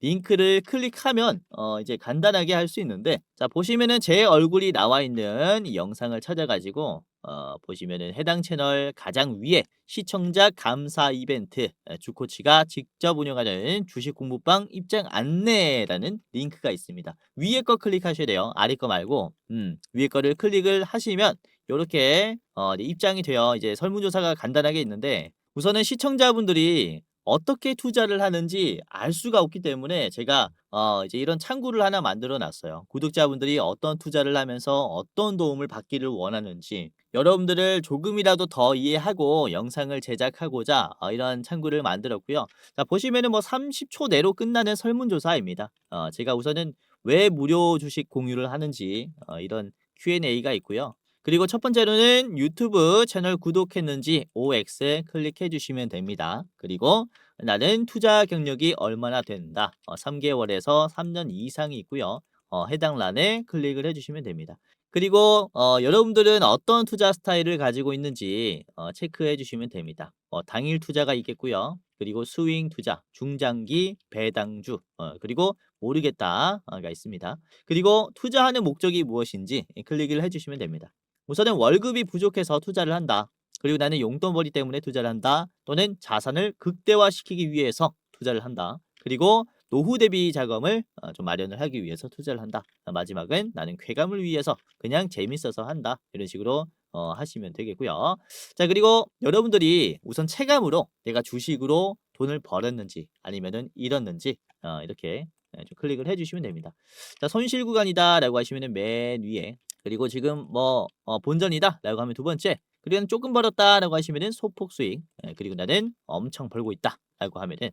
링크를 클릭하면 이제 간단하게 할 수 있는데, 자, 보시면은 제 얼굴이 나와 있는 이 영상을 찾아가지고 보시면은 해당 채널 가장 위에 시청자 감사 이벤트, 주코치가 직접 운영하는 주식 공부방 입장 안내라는 링크가 있습니다. 위에 거 클릭하셔야 돼요. 아래 거 말고 위에 거를 클릭을 하시면 이렇게 입장이 돼요. 이제 설문조사가 간단하게 있는데, 우선은 시청자분들이 어떻게 투자를 하는지 알 수가 없기 때문에 제가 이제 이런 창구를 하나 만들어 놨어요. 구독자분들이 어떤 투자를 하면서 어떤 도움을 받기를 원하는지 여러분들을 조금이라도 더 이해하고 영상을 제작하고자 이런 창구를 만들었고요. 자, 보시면은 뭐 30초 내로 끝나는 설문조사입니다. 제가 우선은 왜 무료 주식 공유를 하는지 이런 Q&A가 있고요. 그리고 첫 번째로는 유튜브 채널 구독했는지 OX 클릭해 주시면 됩니다. 그리고 나는 투자 경력이 얼마나 된다. 3개월에서 3년 이상이 있고요. 해당 란에 클릭을 해주시면 됩니다. 그리고 여러분들은 어떤 투자 스타일을 가지고 있는지 체크해 주시면 됩니다. 당일 투자가 있겠고요. 그리고 스윙 투자, 중장기, 배당주, 그리고 모르겠다가 있습니다. 그리고 투자하는 목적이 무엇인지 클릭을 해주시면 됩니다. 우선은 월급이 부족해서 투자를 한다. 그리고 나는 용돈벌이 때문에 투자를 한다. 또는 자산을 극대화시키기 위해서 투자를 한다. 그리고 노후 대비 자금을 좀 마련을 하기 위해서 투자를 한다. 마지막은 나는 쾌감을 위해서 그냥 재밌어서 한다. 이런 식으로 하시면 되겠고요. 자, 그리고 여러분들이 우선 체감으로 내가 주식으로 돈을 벌었는지 아니면은 잃었는지 이렇게 좀 클릭을 해주시면 됩니다. 자, 손실 구간이다 라고 하시면은 맨 위에, 그리고 지금 뭐 본전이다 라고 하면 두 번째, 그리고 조금 벌었다 라고 하시면은 소폭 수익, 그리고 나는 엄청 벌고 있다 라고 하면은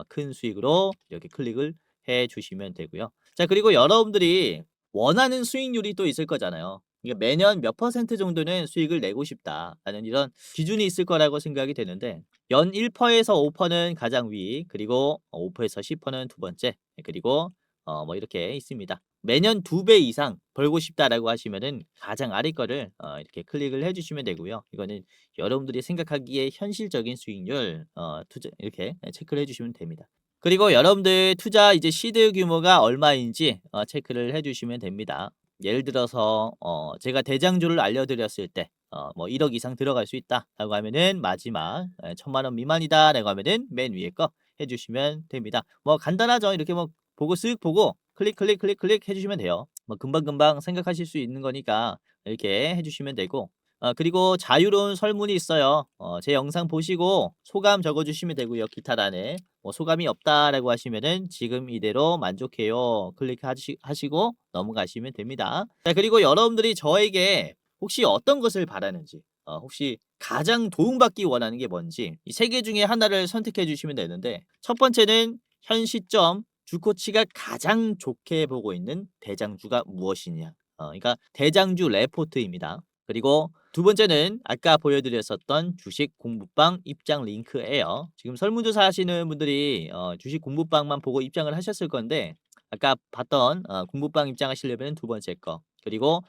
큰 수익으로 이렇게 클릭을 해 주시면 되고요. 자, 그리고 여러분들이 원하는 수익률이 또 있을 거잖아요. 그러니까 매년 몇 퍼센트 정도는 수익을 내고 싶다라는 이런 기준이 있을 거라고 생각이 되는데 연 1%에서 5%는 가장 위, 그리고 5%에서 10%는 두 번째, 그리고 뭐 이렇게 있습니다. 매년 2배 이상 벌고 싶다라고 하시면은 가장 아래 거를 이렇게 클릭을 해 주시면 되고요. 이거는 여러분들이 생각하기에 현실적인 수익률 투자 이렇게 체크를 해 주시면 됩니다. 그리고 여러분들 투자 이제 시드 규모가 얼마인지 체크를 해 주시면 됩니다. 예를 들어서 제가 대장주를 알려드렸을 때 뭐 1억 이상 들어갈 수 있다라고 하면은 마지막 1,000만 원 미만이다라고 하면은 맨 위에 거 해주시면 됩니다. 뭐 간단하죠. 이렇게 뭐 보고 쓱 보고 클릭 해주시면 돼요. 뭐 금방금방 생각하실 수 있는 거니까 이렇게 해주시면 되고 그리고 자유로운 설문이 있어요. 제 영상 보시고 소감 적어주시면 되고요. 기타란에 뭐 소감이 없다라고 하시면은 지금 이대로 만족해요. 하시고 넘어가시면 됩니다. 자, 그리고 여러분들이 저에게 혹시 어떤 것을 바라는지, 혹시 가장 도움받기 원하는 게 뭔지 이 세 개 중에 하나를 선택해 주시면 되는데 첫 번째는 현 시점 주코치가 가장 좋게 보고 있는 대장주가 무엇이냐. 그러니까 대장주 레포트입니다. 그리고 두 번째는 아까 보여드렸었던 주식 공부방 입장 링크예요. 지금 설문조사 하시는 분들이 주식 공부방만 보고 입장을 하셨을 건데 아까 봤던 공부방 입장하시려면 두 번째 거, 그리고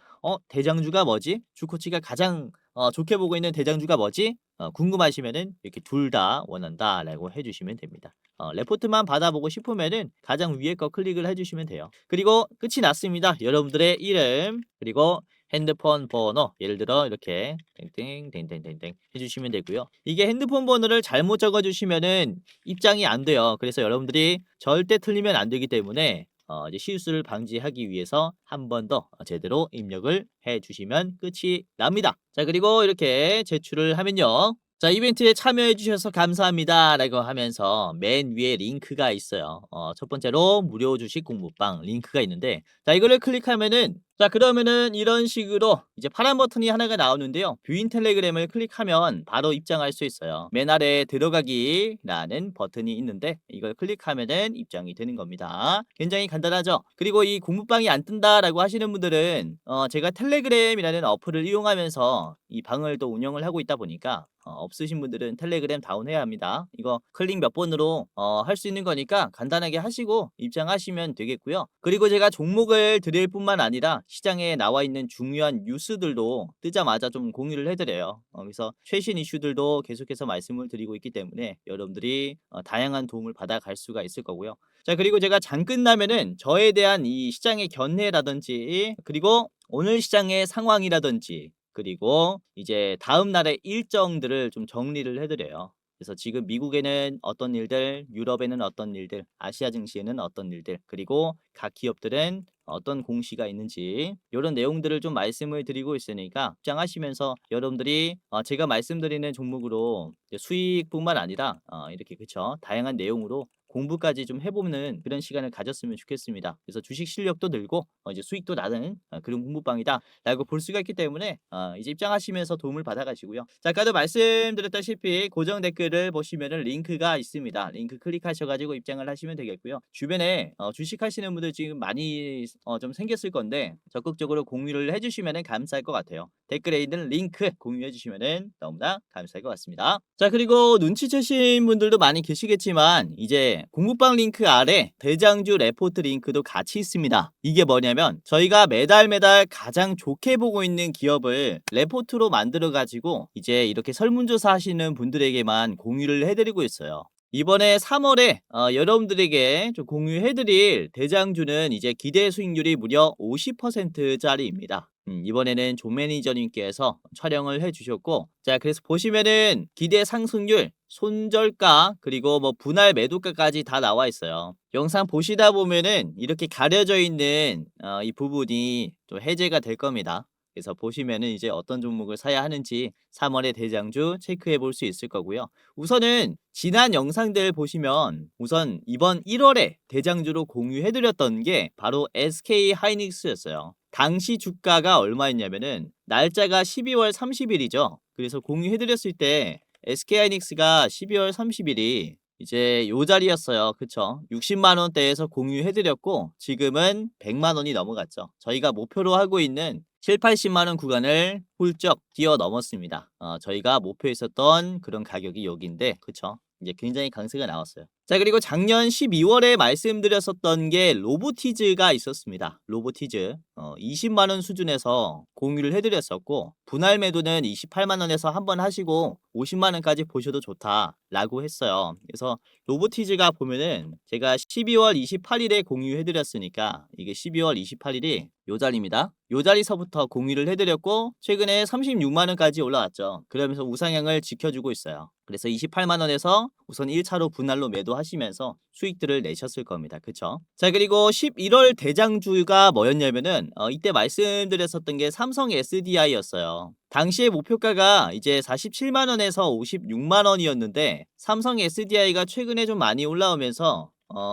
대장주가 뭐지? 주코치가 가장 좋게 보고 있는 대장주가 뭐지? 궁금하시면은 이렇게 둘 다 원한다라고 해주시면 됩니다. 레포트만 받아보고 싶으면은 가장 위에 거 클릭을 해주시면 돼요. 그리고 끝이 났습니다. 여러분들의 이름 그리고 핸드폰 번호, 예를 들어 이렇게 땡땡땡땡땡땡 해주시면 되고요. 이게 핸드폰 번호를 잘못 적어주시면은 입장이 안 돼요. 그래서 여러분들이 절대 틀리면 안 되기 때문에 이제 실수를 방지하기 위해서 한 번 더 제대로 입력을 해주시면 끝이 납니다. 자, 그리고 이렇게 제출을 하면요. 자, 이벤트에 참여해 주셔서 감사합니다 라고 하면서 맨 위에 링크가 있어요. 첫 번째로 무료 주식 공부방 링크가 있는데 자, 이거를 클릭하면은 자, 그러면은 이런 식으로 이제 파란 버튼이 하나가 나오는데요. 뷰인 텔레그램을 클릭하면 바로 입장할 수 있어요. 맨 아래에 들어가기라는 버튼이 있는데 이걸 클릭하면은 입장이 되는 겁니다. 굉장히 간단하죠? 그리고 이 공부방이 안 뜬다라고 하시는 분들은 제가 텔레그램이라는 어플을 이용하면서 이 방을 또 운영을 하고 있다 보니까 없으신 분들은 텔레그램 다운해야 합니다. 이거 클릭 몇 번으로 할 수 있는 거니까 간단하게 하시고 입장하시면 되겠고요. 그리고 제가 종목을 드릴 뿐만 아니라 시장에 나와 있는 중요한 뉴스들도 뜨자마자 좀 공유를 해드려요. 그래서 최신 이슈들도 계속해서 말씀을 드리고 있기 때문에 여러분들이 다양한 도움을 받아갈 수가 있을 거고요. 자, 그리고 제가 장 끝나면은 저에 대한 이 시장의 견해라든지 그리고 오늘 시장의 상황이라든지 그리고 이제 다음 날의 일정들을 좀 정리를 해드려요. 그래서 지금 미국에는 어떤 일들, 유럽에는 어떤 일들, 아시아 증시에는 어떤 일들, 그리고 각 기업들은 어떤 공시가 있는지 이런 내용들을 좀 말씀을 드리고 있으니까 입장하시면서 여러분들이 제가 말씀드리는 종목으로 이제 수익뿐만 아니라 이렇게 그쵸 다양한 내용으로 공부까지 좀 해보는 그런 시간을 가졌으면 좋겠습니다. 그래서 주식 실력도 늘고 이제 수익도 나는 그런 공부방이다라고 볼 수가 있기 때문에 이제 입장하시면서 도움을 받아가시고요. 자, 아까도 말씀드렸다시피 고정 댓글을 보시면은 링크가 있습니다. 링크 클릭하셔가지고 입장을 하시면 되겠고요. 주변에 주식하시는 분들 지금 많이 좀 생겼을 건데 적극적으로 공유를 해주시면은 감사할 것 같아요. 댓글에 있는 링크 공유해 주시면은 너무나 감사할 것 같습니다. 자, 그리고 눈치채신 분들도 많이 계시겠지만 이제 공부방 링크 아래 대장주 레포트 링크도 같이 있습니다. 이게 뭐냐면 저희가 매달 가장 좋게 보고 있는 기업을 레포트로 만들어 가지고 이제 이렇게 설문조사 하시는 분들에게만 공유를 해드리고 있어요. 이번에 3월에 여러분들에게 좀 공유해드릴 대장주는 이제 기대 수익률이 무려 50%짜리입니다. 이번에는 존 매니저님께서 촬영을 해주셨고, 자, 그래서 보시면은 기대 상승률, 손절가, 그리고 뭐 분할 매도가까지 다 나와 있어요. 영상 보시다 보면은 이렇게 가려져 있는 이 부분이 좀 해제가 될 겁니다. 그래서 보시면은 이제 어떤 종목을 사야 하는지 3월의 대장주 체크해 볼 수 있을 거고요. 우선은 지난 영상들 보시면 우선 이번 1월에 대장주로 공유해드렸던 게 바로 SK 하이닉스였어요. 당시 주가가 얼마였냐면은 날짜가 12월 30일이죠. 그래서 공유해드렸을 때 SK 하이닉스가 12월 30일이 이제 요 자리였어요. 그쵸? 60만 원대에서 공유해드렸고 지금은 100만 원이 넘어갔죠. 저희가 목표로 하고 있는 7, 80만 원 구간을 훌쩍 뛰어넘었습니다. 저희가 목표했었던 그런 가격이 여기인데 그쵸? 이제 굉장히 강세가 나왔어요. 자, 그리고 작년 12월에 말씀드렸었던 게 로보티즈가 있었습니다. 로보티즈 20만 원 수준에서 공유를 해드렸었고 분할 매도는 28만 원에서 한번 하시고 50만 원까지 보셔도 좋다라고 했어요. 그래서 로보티즈가 보면은 제가 12월 28일에 공유해드렸으니까 이게 12월 28일이 요 자리입니다. 요 자리서부터 공유를 해드렸고 최근에 36만 원까지 올라왔죠. 그러면서 우상향을 지켜주고 있어요. 그래서 28만 원에서 우선 1차로 분할로 매도하시면서 수익들을 내셨을 겁니다. 그쵸? 자, 그리고 11월 대장주가 뭐였냐면은 이때 말씀드렸었던 게 삼성 SDI였어요. 당시의 목표가가 이제 47만 원에서 56만 원이었는데 삼성 SDI가 최근에 좀 많이 올라오면서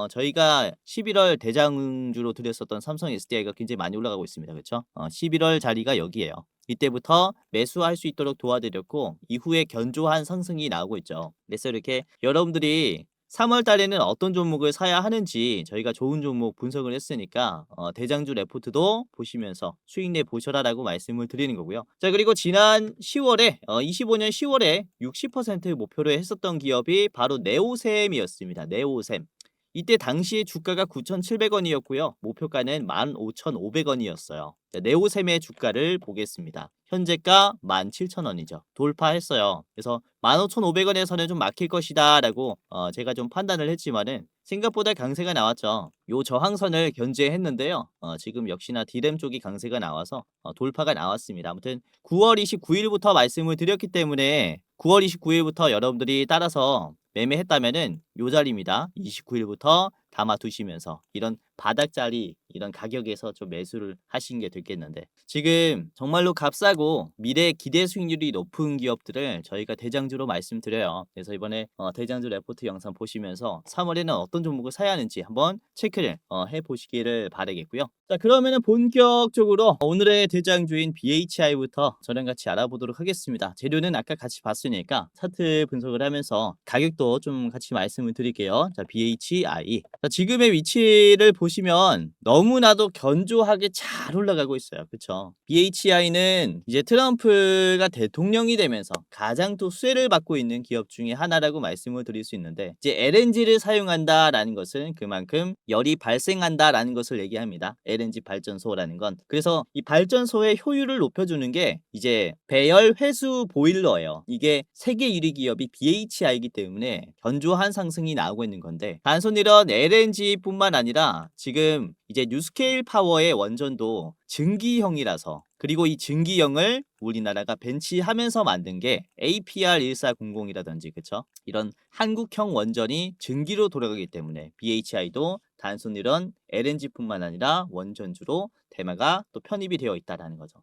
저희가 11월 대장주로 드렸었던 삼성 SDI가 굉장히 많이 올라가고 있습니다. 그렇죠? 11월 자리가 여기에요. 이때부터 매수할 수 있도록 도와드렸고 이후에 견조한 상승이 나오고 있죠. 그래서 이렇게 여러분들이 3월 달에는 어떤 종목을 사야 하는지 저희가 좋은 종목 분석을 했으니까 대장주 레포트도 보시면서 수익 내 보셔라라고 말씀을 드리는 거고요. 자, 그리고 지난 10월에 25년 10월에 60% 목표로 했었던 기업이 바로 네오셈이었습니다. 네오셈. 이때 당시에 주가가 9,700원이었고요. 목표가는 15,500원이었어요. 네오셈의 주가를 보겠습니다. 현재가 17,000원이죠. 돌파했어요. 그래서 15,500원에서는 좀 막힐 것이다 라고 제가 좀 판단을 했지만은 생각보다 강세가 나왔죠. 요 저항선을 견제했는데요. 지금 역시나 디램 쪽이 강세가 나와서 돌파가 나왔습니다. 아무튼 9월 29일부터 말씀을 드렸기 때문에 9월 29일부터 여러분들이 따라서 매매했다면은 요 자리입니다. 29일부터 담아두시면서 이런 바닥자리 이런 가격에서 좀 매수를 하신 게 됐겠는데 지금 정말로 값싸고 미래 기대 수익률이 높은 기업들을 저희가 대장주로 말씀드려요. 그래서 이번에 대장주 레포트 영상 보시면서 3월에는 어떤 종목을 사야 하는지 한번 체크를 해보시기를 바라겠고요. 자, 그러면은 본격적으로 오늘의 대장주인 BHI부터 저랑 같이 알아보도록 하겠습니다. 재료는 아까 같이 봤으니까 차트 분석을 하면서 가격도 좀 같이 말씀을 드릴게요. 자, BHI. 자, 지금의 위치를 보시면 너무나도 견조하게 잘 올라가고 있어요. 그쵸? BHI는 이제 트럼프가 대통령이 되면서 가장 또 수혜를 받고 있는 기업 중에 하나라고 말씀을 드릴 수 있는데 이제 LNG를 사용한다라는 것은 그만큼 열이 발생한다라는 것을 얘기합니다. LNG 발전소라는 건. 그래서 이 발전소의 효율을 높여주는 게 이제 배열 회수 보일러예요. 이게 세계 1위 기업이 BHI이기 때문에 견조한 상승이 나오고 있는 건데 단순 이런 LNG뿐만 아니라 지금 이제 뉴스케일 파워의 원전도 증기형이라서 그리고 이 증기형을 우리나라가 벤치하면서 만든 게 APR1400이라든지 그쵸? 이런 한국형 원전이 증기로 돌아가기 때문에 BHI도 단순 이런 LNG뿐만 아니라 원전주로 테마가 또 편입이 되어 있다라는 거죠.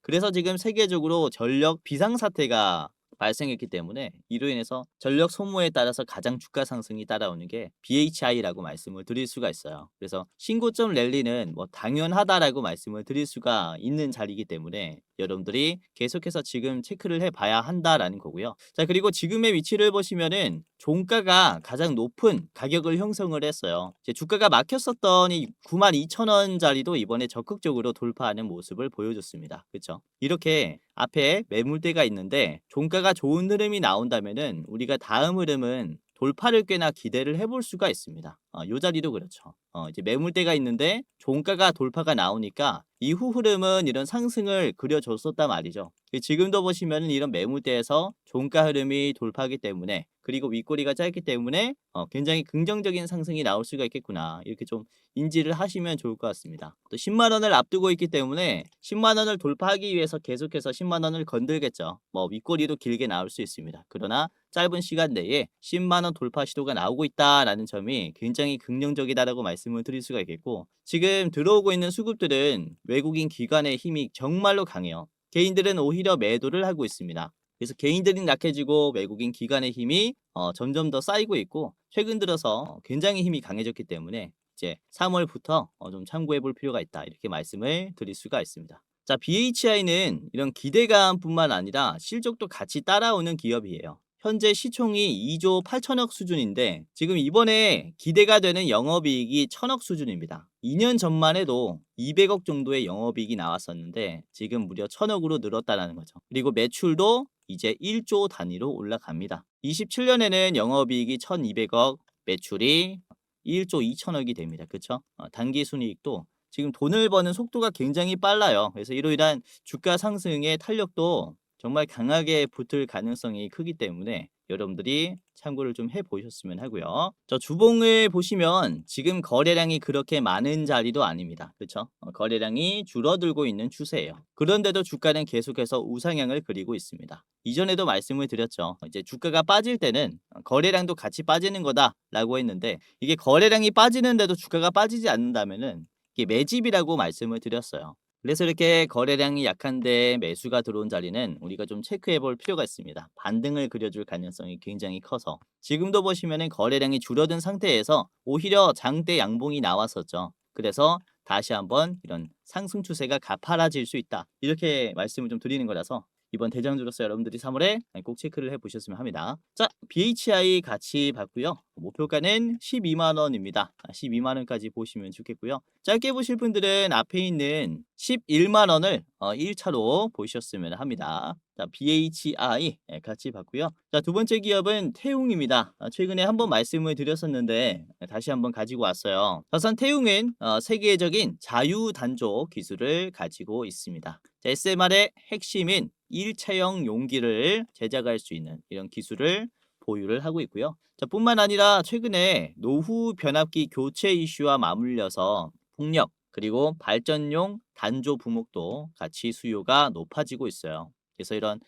그래서 지금 세계적으로 전력 비상사태가 발생했기 때문에 이로 인해서 전력 소모에 따라서 가장 주가 상승이 따라오는 게 BHI라고 말씀을 드릴 수가 있어요. 그래서 신고점 랠리는 뭐 당연하다라고 말씀을 드릴 수가 있는 자리이기 때문에 여러분들이 계속해서 지금 체크를 해봐야 한다라는 거고요. 자, 그리고 지금의 위치를 보시면은 종가가 가장 높은 가격을 형성을 했어요. 이제 주가가 막혔었던 이 92,000원짜리도 이번에 적극적으로 돌파하는 모습을 보여줬습니다. 그렇죠? 이렇게 앞에 매물대가 있는데 종가가 좋은 흐름이 나온다면은 우리가 다음 흐름은 돌파를 꽤나 기대를 해볼 수가 있습니다. 요 자리도 그렇죠. 이제 매물대가 있는데 종가가 돌파가 나오니까 이후 흐름은 이런 상승을 그려줬었단 말이죠. 지금도 보시면 이런 매물대에서 종가 흐름이 돌파하기 때문에 그리고 윗꼬리가 짧기 때문에 굉장히 긍정적인 상승이 나올 수가 있겠구나. 이렇게 좀 인지를 하시면 좋을 것 같습니다. 또 10만 원을 앞두고 있기 때문에 10만 원을 돌파하기 위해서 계속해서 10만 원을 건들겠죠. 뭐 윗꼬리도 길게 나올 수 있습니다. 그러나 짧은 시간 내에 10만 원 돌파 시도가 나오고 있다라는 점이 굉장히 긍정적이다라고 말씀을 드릴 수가 있겠고 지금 들어오고 있는 수급들은 외국인 기관의 힘이 정말로 강해요. 개인들은 오히려 매도를 하고 있습니다. 그래서 개인들이 약해지고 외국인 기관의 힘이 점점 더 쌓이고 있고 최근 들어서 굉장히 힘이 강해졌기 때문에 이제 3월부터 좀 참고해 볼 필요가 있다 이렇게 말씀을 드릴 수가 있습니다. 자, BHI는 이런 기대감뿐만 아니라 실적도 같이 따라오는 기업이에요. 현재 시총이 2조 8천억 수준인데 지금 이번에 기대가 되는 영업이익이 1천억 수준입니다. 2년 전만 해도 200억 정도의 영업이익이 나왔었는데 지금 무려 1천억으로 늘었다는 거죠. 그리고 매출도 이제 1조 단위로 올라갑니다. 27년에는 영업이익이 1200억, 매출이 1조 2천억이 됩니다. 그쵸? 단기순이익도 지금 돈을 버는 속도가 굉장히 빨라요. 그래서 이로 인한 주가 상승의 탄력도 정말 강하게 붙을 가능성이 크기 때문에 여러분들이 참고를 좀 해보셨으면 하고요. 저 주봉을 보시면 지금 거래량이 그렇게 많은 자리도 아닙니다. 그렇죠? 거래량이 줄어들고 있는 추세예요. 그런데도 주가는 계속해서 우상향을 그리고 있습니다. 이전에도 말씀을 드렸죠. 이제 주가가 빠질 때는 거래량도 같이 빠지는 거다라고 했는데 이게 거래량이 빠지는데도 주가가 빠지지 않는다면은 이게 매집이라고 말씀을 드렸어요. 그래서 이렇게 거래량이 약한데 매수가 들어온 자리는 우리가 좀 체크해 볼 필요가 있습니다. 반등을 그려줄 가능성이 굉장히 커서 지금도 보시면은 거래량이 줄어든 상태에서 오히려 장대 양봉이 나왔었죠. 그래서 다시 한번 이런 상승 추세가 가파라질 수 있다. 이렇게 말씀을 좀 드리는 거라서 이번 대장주로서 여러분들이 3월에 꼭 체크를 해보셨으면 합니다. 자, BHI 같이 봤고요. 목표가는 12만 원입니다. 12만 원까지 보시면 좋겠고요. 짧게 보실 분들은 앞에 있는 11만 원을 1차로 보셨으면 합니다. 자, BHI 같이 봤고요. 자, 두 번째 기업은 태웅입니다. 최근에 한번 말씀을 드렸었는데 다시 한번 가지고 왔어요. 우선 태웅은 세계적인 자유단조 기술을 가지고 있습니다. 자, SMR의 핵심인 일체형 용기를 제작할 수 있는 이런 기술을 보유를 하고 있고요. 자, 뿐만 아니라 최근에 노후 변압기 교체 이슈와 맞물려서 풍력 그리고 발전용 단조 부목도 같이 수요가 높아지고 있어요. 그래서 이런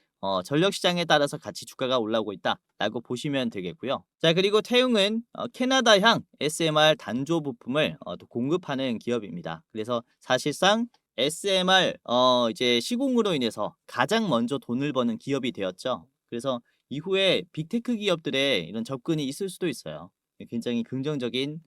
전력 시장에 따라서 같이 주가가 올라오고 있다라고 보시면 되겠고요. 자, 그리고 태웅은 캐나다향 SMR 단조 부품을 또 공급하는 기업입니다. 그래서 사실상 SMR 이제 시공으로 인해서 가장 먼저 돈을 버는 기업이 되었죠. 그래서 이후에 빅테크 기업들의 이런 접근이 있을 수도 있어요. 굉장히 긍정적인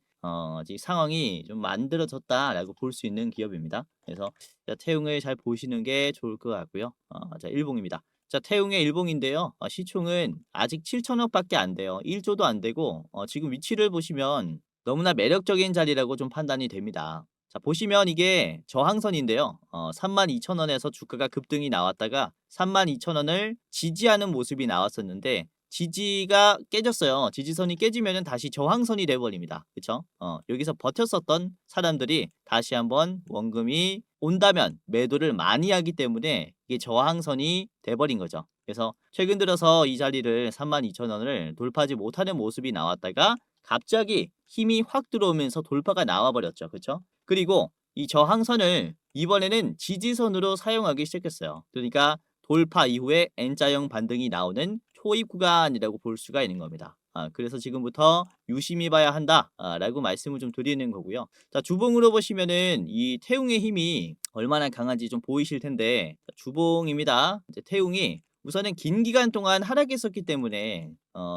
상황이 좀 만들어졌다라고 볼 수 있는 기업입니다. 그래서 자, 태웅을 잘 보시는 게 좋을 것 같고요. 자, 일봉입니다. 자, 태웅의 일봉인데요. 시총은 아직 7천억밖에 안 돼요. 1조도 안 되고 지금 위치를 보시면 너무나 매력적인 자리라고 좀 판단이 됩니다. 자, 보시면 이게 저항선인데요. 32,000원에서 주가가 급등이 나왔다가 32,000원을 지지하는 모습이 나왔었는데 지지가 깨졌어요. 지지선이 깨지면 다시 저항선이 돼버립니다. 그쵸? 여기서 버텼었던 사람들이 다시 한번 원금이 온다면 매도를 많이 하기 때문에 이게 저항선이 돼버린 거죠. 그래서 최근 들어서 이 자리를 32,000원을 돌파하지 못하는 모습이 나왔다가 갑자기 힘이 확 들어오면서 돌파가 나와버렸죠. 그쵸? 그리고 이 저항선을 이번에는 지지선으로 사용하기 시작했어요. 그러니까 돌파 이후에 N자형 반등이 나오는 초입 구간이라고 볼 수가 있는 겁니다. 그래서 지금부터 유심히 봐야 한다 라고 말씀을 좀 드리는 거고요. 자, 주봉으로 보시면은 이 태웅의 힘이 얼마나 강한지 좀 보이실 텐데 주봉입니다. 이제 태웅이 우선은 긴 기간 동안 하락했었기 때문에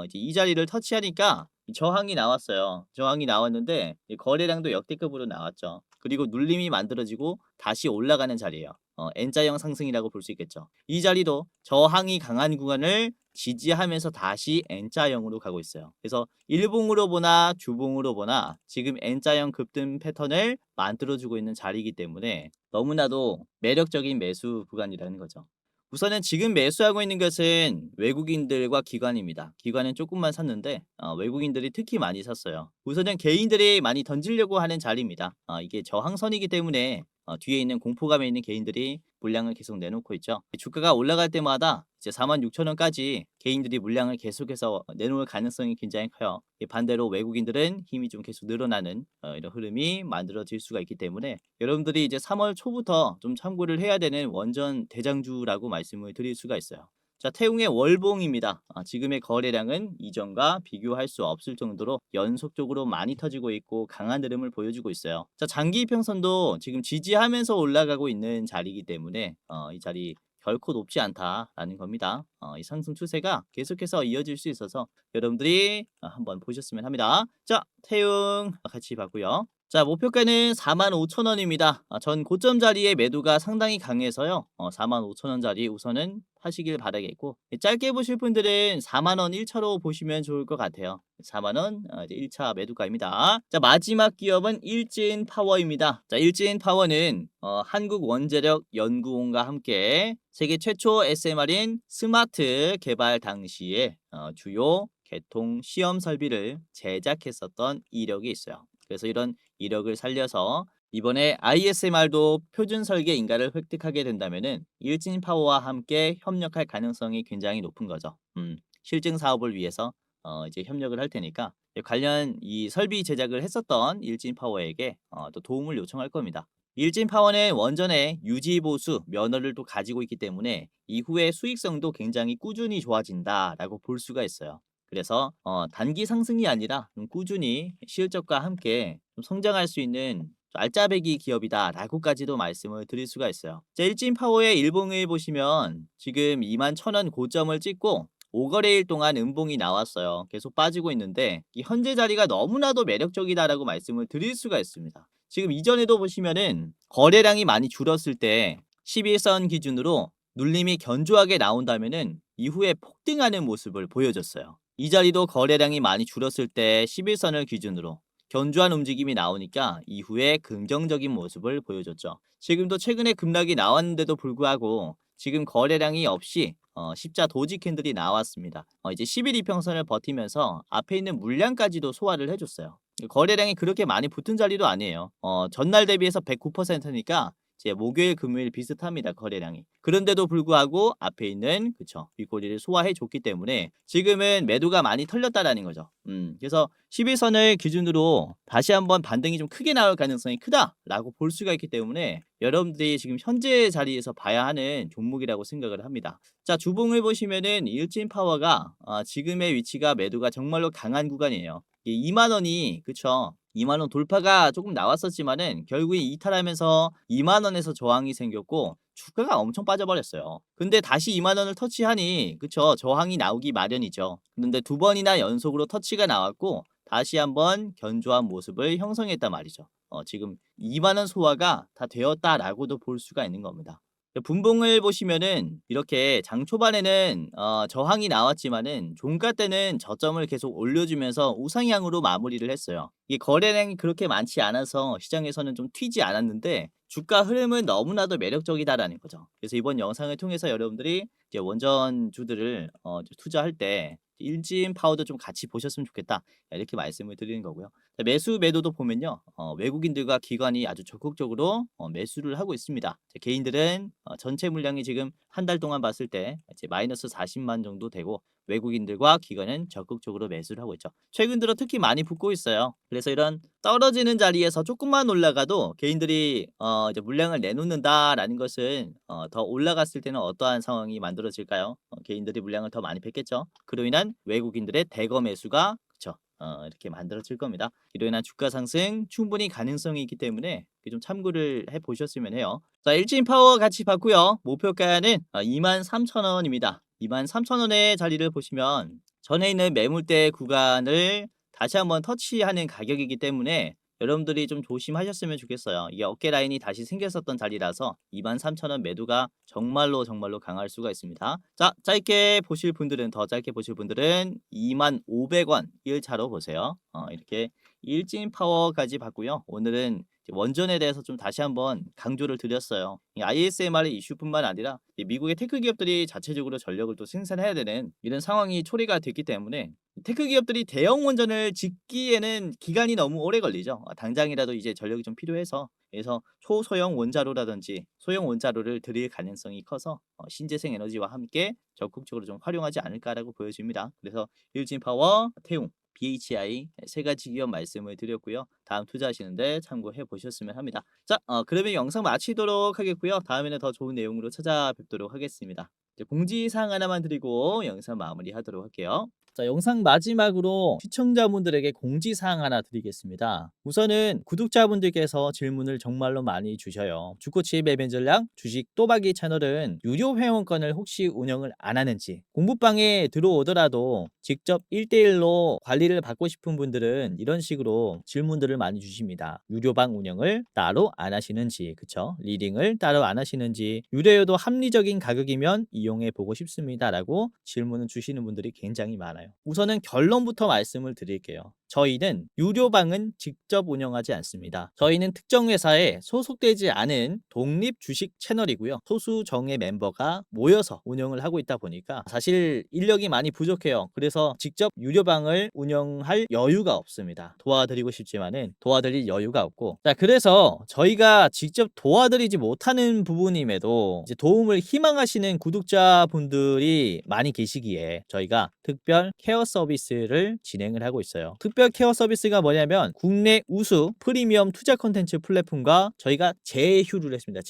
이제 이 자리를 터치하니까 저항이 나왔어요. 저항이 나왔는데 거래량도 역대급으로 나왔죠. 그리고 눌림이 만들어지고 다시 올라가는 자리예요. N자형 상승이라고 볼 수 있겠죠. 이 자리도 저항이 강한 구간을 지지하면서 다시 N자형으로 가고 있어요. 그래서 일봉으로 보나 주봉으로 보나 지금 N자형 급등 패턴을 만들어주고 있는 자리이기 때문에 너무나도 매력적인 매수 구간이라는 거죠. 우선은 지금 매수하고 있는 것은 외국인들과 기관입니다. 기관은 조금만 샀는데 외국인들이 특히 많이 샀어요. 우선은 개인들이 많이 던지려고 하는 자리입니다. 이게 저항선이기 때문에 뒤에 있는 공포감에 있는 개인들이 물량을 계속 내놓고 있죠. 주가가 올라갈 때마다 이제 46,000원까지 개인들이 물량을 계속해서 내놓을 가능성이 굉장히 커요. 반대로 외국인들은 힘이 좀 계속 늘어나는 이런 흐름이 만들어질 수가 있기 때문에 여러분들이 이제 3월 초부터 좀 참고를 해야 되는 원전 대장주라고 말씀을 드릴 수가 있어요. 자, 태웅의 월봉입니다. 지금의 거래량은 이전과 비교할 수 없을 정도로 연속적으로 많이 터지고 있고 강한 흐름을 보여주고 있어요. 자, 장기 이평선도 지금 지지하면서 올라가고 있는 자리이기 때문에 이 자리 결코 높지 않다라는 겁니다. 이 상승 추세가 계속해서 이어질 수 있어서 여러분들이 한번 보셨으면 합니다. 자, 태웅 같이 봤고요. 자, 목표가는 45,000원입니다. 전 고점 자리에 매도가 상당히 강해서요. 45,000원짜리 우선은 하시길 바라겠고, 짧게 보실 분들은 4만원 1차로 보시면 좋을 것 같아요. 4만원 이제 1차 매도가입니다. 자, 마지막 기업은 일진파워입니다. 자, 일진파워는 한국원자력연구원과 함께 세계 최초 SMR인 스마트 개발 당시에 주요 개통 시험 설비를 제작했었던 이력이 있어요. 그래서 이런 이력을 살려서 이번에 ISMR도 표준 설계 인가를 획득하게 된다면은 일진파워와 함께 협력할 가능성이 굉장히 높은 거죠. 실증 사업을 위해서 이제 협력을 할 테니까 관련 이 설비 제작을 했었던 일진파워에게 또 도움을 요청할 겁니다. 일진파워는 원전의 유지 보수 면허를 또 가지고 있기 때문에 이후의 수익성도 굉장히 꾸준히 좋아진다라고 볼 수가 있어요. 그래서 단기 상승이 아니라 좀 꾸준히 실적과 함께 좀 성장할 수 있는 알짜배기 기업이다라고까지도 말씀을 드릴 수가 있어요. 자, 일진파워의 일봉을 보시면 지금 21,000원 고점을 찍고 5거래일 동안 음봉이 나왔어요. 계속 빠지고 있는데 이 현재 자리가 너무나도 매력적이다라고 말씀을 드릴 수가 있습니다. 지금 이전에도 보시면은 거래량이 많이 줄었을 때 11선 기준으로 눌림이 견조하게 나온다면은 이후에 폭등하는 모습을 보여줬어요. 이 자리도 거래량이 많이 줄었을 때 11선을 기준으로 견조한 움직임이 나오니까 이후에 긍정적인 모습을 보여줬죠. 지금도 최근에 급락이 나왔는데도 불구하고 지금 거래량이 없이 십자 도지 캔들이 나왔습니다. 이제 11 이평선을 버티면서 앞에 있는 물량까지도 소화를 해줬어요. 거래량이 그렇게 많이 붙은 자리도 아니에요. 전날 대비해서 109%니까 이제 목요일 금요일 비슷합니다, 거래량이. 그런데도 불구하고 앞에 있는 그쵸 윗꼬리를 소화해 줬기 때문에 지금은 매도가 많이 털렸다라는 거죠. 그래서 11선을 기준으로 다시 한번 반등이 좀 크게 나올 가능성이 크다라고 볼 수가 있기 때문에 여러분들이 지금 현재 자리에서 봐야 하는 종목이라고 생각을 합니다. 자, 주봉을 보시면은 일진파워가 지금의 위치가 매도가 정말로 강한 구간이에요. 2만 원이 그쵸 2만 원 돌파가 조금 나왔었지만은 결국에 이탈하면서 2만 원에서 저항이 생겼고 주가가 엄청 빠져버렸어요. 근데 다시 2만 원을 터치하니 그쵸 저항이 나오기 마련이죠. 근데 두 번이나 연속으로 터치가 나왔고 다시 한번 견조한 모습을 형성했단 말이죠. 지금 2만 원 소화가 다 되었다라고도 볼 수가 있는 겁니다. 분봉을 보시면은 이렇게 장 초반에는 저항이 나왔지만은 종가 때는 저점을 계속 올려주면서 우상향으로 마무리를 했어요. 이게 거래량이 그렇게 많지 않아서 시장에서는 좀 튀지 않았는데 주가 흐름은 너무나도 매력적이다라는 거죠. 그래서 이번 영상을 통해서 여러분들이 이제 원전주들을 투자할 때 일진 파워도 좀 같이 보셨으면 좋겠다 이렇게 말씀을 드리는 거고요. 매수 매도도 보면요 외국인들과 기관이 아주 적극적으로 매수를 하고 있습니다. 개인들은 전체 물량이 지금 한 달 동안 봤을 때 이제 마이너스 40만 정도 되고 외국인들과 기관은 적극적으로 매수를 하고 있죠. 최근 들어 특히 많이 붙고 있어요. 그래서 이런 떨어지는 자리에서 조금만 올라가도 개인들이 이제 물량을 내놓는다라는 것은 더 올라갔을 때는 어떠한 상황이 만들어질까요? 개인들이 물량을 더 많이 뺐겠죠. 그로 인한 외국인들의 대거 매수가 그쵸 이렇게 만들어질 겁니다. 이로 인한 주가 상승 충분히 가능성이 있기 때문에 좀 참고를 해 보셨으면 해요. 자, 일진파워 같이 봤고요. 목표가는 23,000원입니다. 23,000원의 자리를 보시면 전에 있는 매물대 구간을 다시 한번 터치하는 가격이기 때문에 여러분들이 좀 조심하셨으면 좋겠어요. 이게 어깨 라인이 다시 생겼었던 자리라서 23,000원 매도가 정말로 강할 수가 있습니다. 자, 짧게 보실 분들은 더 짧게 보실 분들은 25,500원 1차로 보세요. 이렇게 일진 파워까지 봤고요. 오늘은 원전에 대해서 좀 다시 한번 강조를 드렸어요. 이 ISMR의 이슈뿐만 아니라 미국의 테크 기업들이 자체적으로 전력을 또 생산해야 되는 이런 상황이 초래가 됐기 때문에 테크 기업들이 대형 원전을 짓기에는 기간이 너무 오래 걸리죠. 당장이라도 이제 전력이 좀 필요해서 그래서 초소형 원자로라든지 소형 원자로를 들일 가능성이 커서 신재생 에너지와 함께 적극적으로 좀 활용하지 않을까라고 보여집니다. 그래서 일진파워, 태웅, BHI 세 가지 기업 말씀을 드렸고요. 다음 투자하시는데 참고해 보셨으면 합니다. 자, 그러면 영상 마치도록 하겠고요. 다음에는 더 좋은 내용으로 찾아뵙도록 하겠습니다. 이제 공지사항 하나만 드리고 영상 마무리하도록 할게요. 자, 영상 마지막으로 시청자분들에게 공지사항 하나 드리겠습니다. 우선은 구독자분들께서 질문을 정말로 많이 주셔요. 주코치의 매매 전략, 주식 또박이 채널은 유료 회원권을 혹시 운영을 안 하는지, 공부방에 들어오더라도 직접 1대1로 관리를 받고 싶은 분들은 이런 식으로 질문들을 많이 주십니다. 유료방 운영을 따로 안 하시는지, 그쵸? 리딩을 따로 안 하시는지, 유료여도 합리적인 가격이면 이용해 보고 싶습니다 라고 질문을 주시는 분들이 굉장히 많아요. 우선은 결론부터 말씀을 드릴게요. 저희는 유료방은 직접 운영하지 않습니다. 저희는 특정 회사에 소속되지 않은 독립 주식 채널이고요. 소수 정예 멤버가 모여서 운영을 하고 있다 보니까 사실 인력이 많이 부족해요. 그래서 직접 유료방을 운영할 여유가 없습니다. 도와드리고 싶지만은 도와드릴 여유가 없고, 자, 그래서 저희가 직접 도와드리지 못하는 부분임에도 이제 도움을 희망하시는 구독자분들이 많이 계시기에 저희가 특별 케어 서비스를 진행을 하고 있어요. 특별 케어 서비스가 뭐냐면 국내 우수 프리미엄 투자 콘텐츠 플랫폼과 저희가 제휴를 했습니다.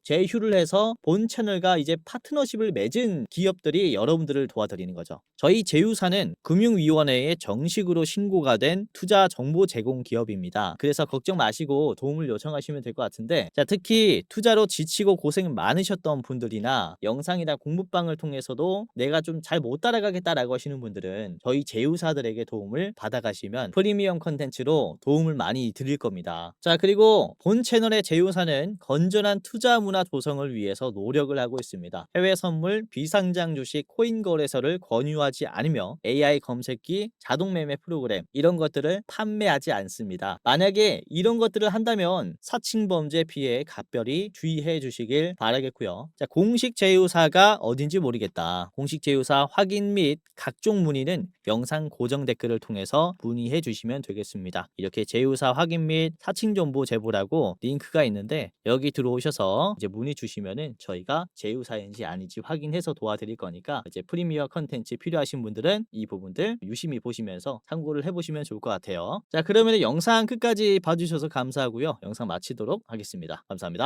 제휴를 해서 본 채널과 이제 파트너십을 맺은 기업들이 여러분들을 도와드리는 거죠. 저희 제휴사는 금융위원회에 정식으로 신고가 된 투자 정보 제공 기업입니다. 그래서 걱정 마시고 도움을 요청하시면 될 것 같은데, 자, 특히 투자로 지치고 고생 많으셨던 분들이나 영상이나 공부방을 통해서도 내가 좀 잘 못 따라가겠다라고 하시는 분들은 저희 제휴사들에게 도움을 받아가시면 프리미엄 컨텐츠로 도움을 많이 드릴 겁니다. 자, 그리고 본 채널의 제휴사는 건전한 투자 문화 조성을 위해서 노력을 하고 있습니다. 해외 선물, 비상장 주식, 코인 거래소를 권유하지 않으며 AI 검색기, 자동 매매 프로그램 이런 것들을 판매하지 않습니다. 만약에 이런 것들을 한다면 사칭 범죄 피해에 각별히 주의해 주시길 바라겠고요. 자, 공식 제휴사가 어딘지 모르겠다. 공식 제휴사 확인 및 각종 문의는 영상 고정 댓글을 통해서 문의해 주시면 되겠습니다. 이렇게 제휴사 확인 및 사칭 정보 제보라고 링크가 있는데 여기 들어오셔서 이제 문의 주시면은 저희가 제휴사인지 아닌지 확인해서 도와드릴 거니까 이제 프리미어 컨텐츠 필요하신 분들은 이 부분들 유심히 보시면서 참고를 해보시면 좋을 것 같아요. 자, 그러면 영상 끝까지 봐주셔서 감사하고요. 영상 마치도록 하겠습니다. 감사합니다.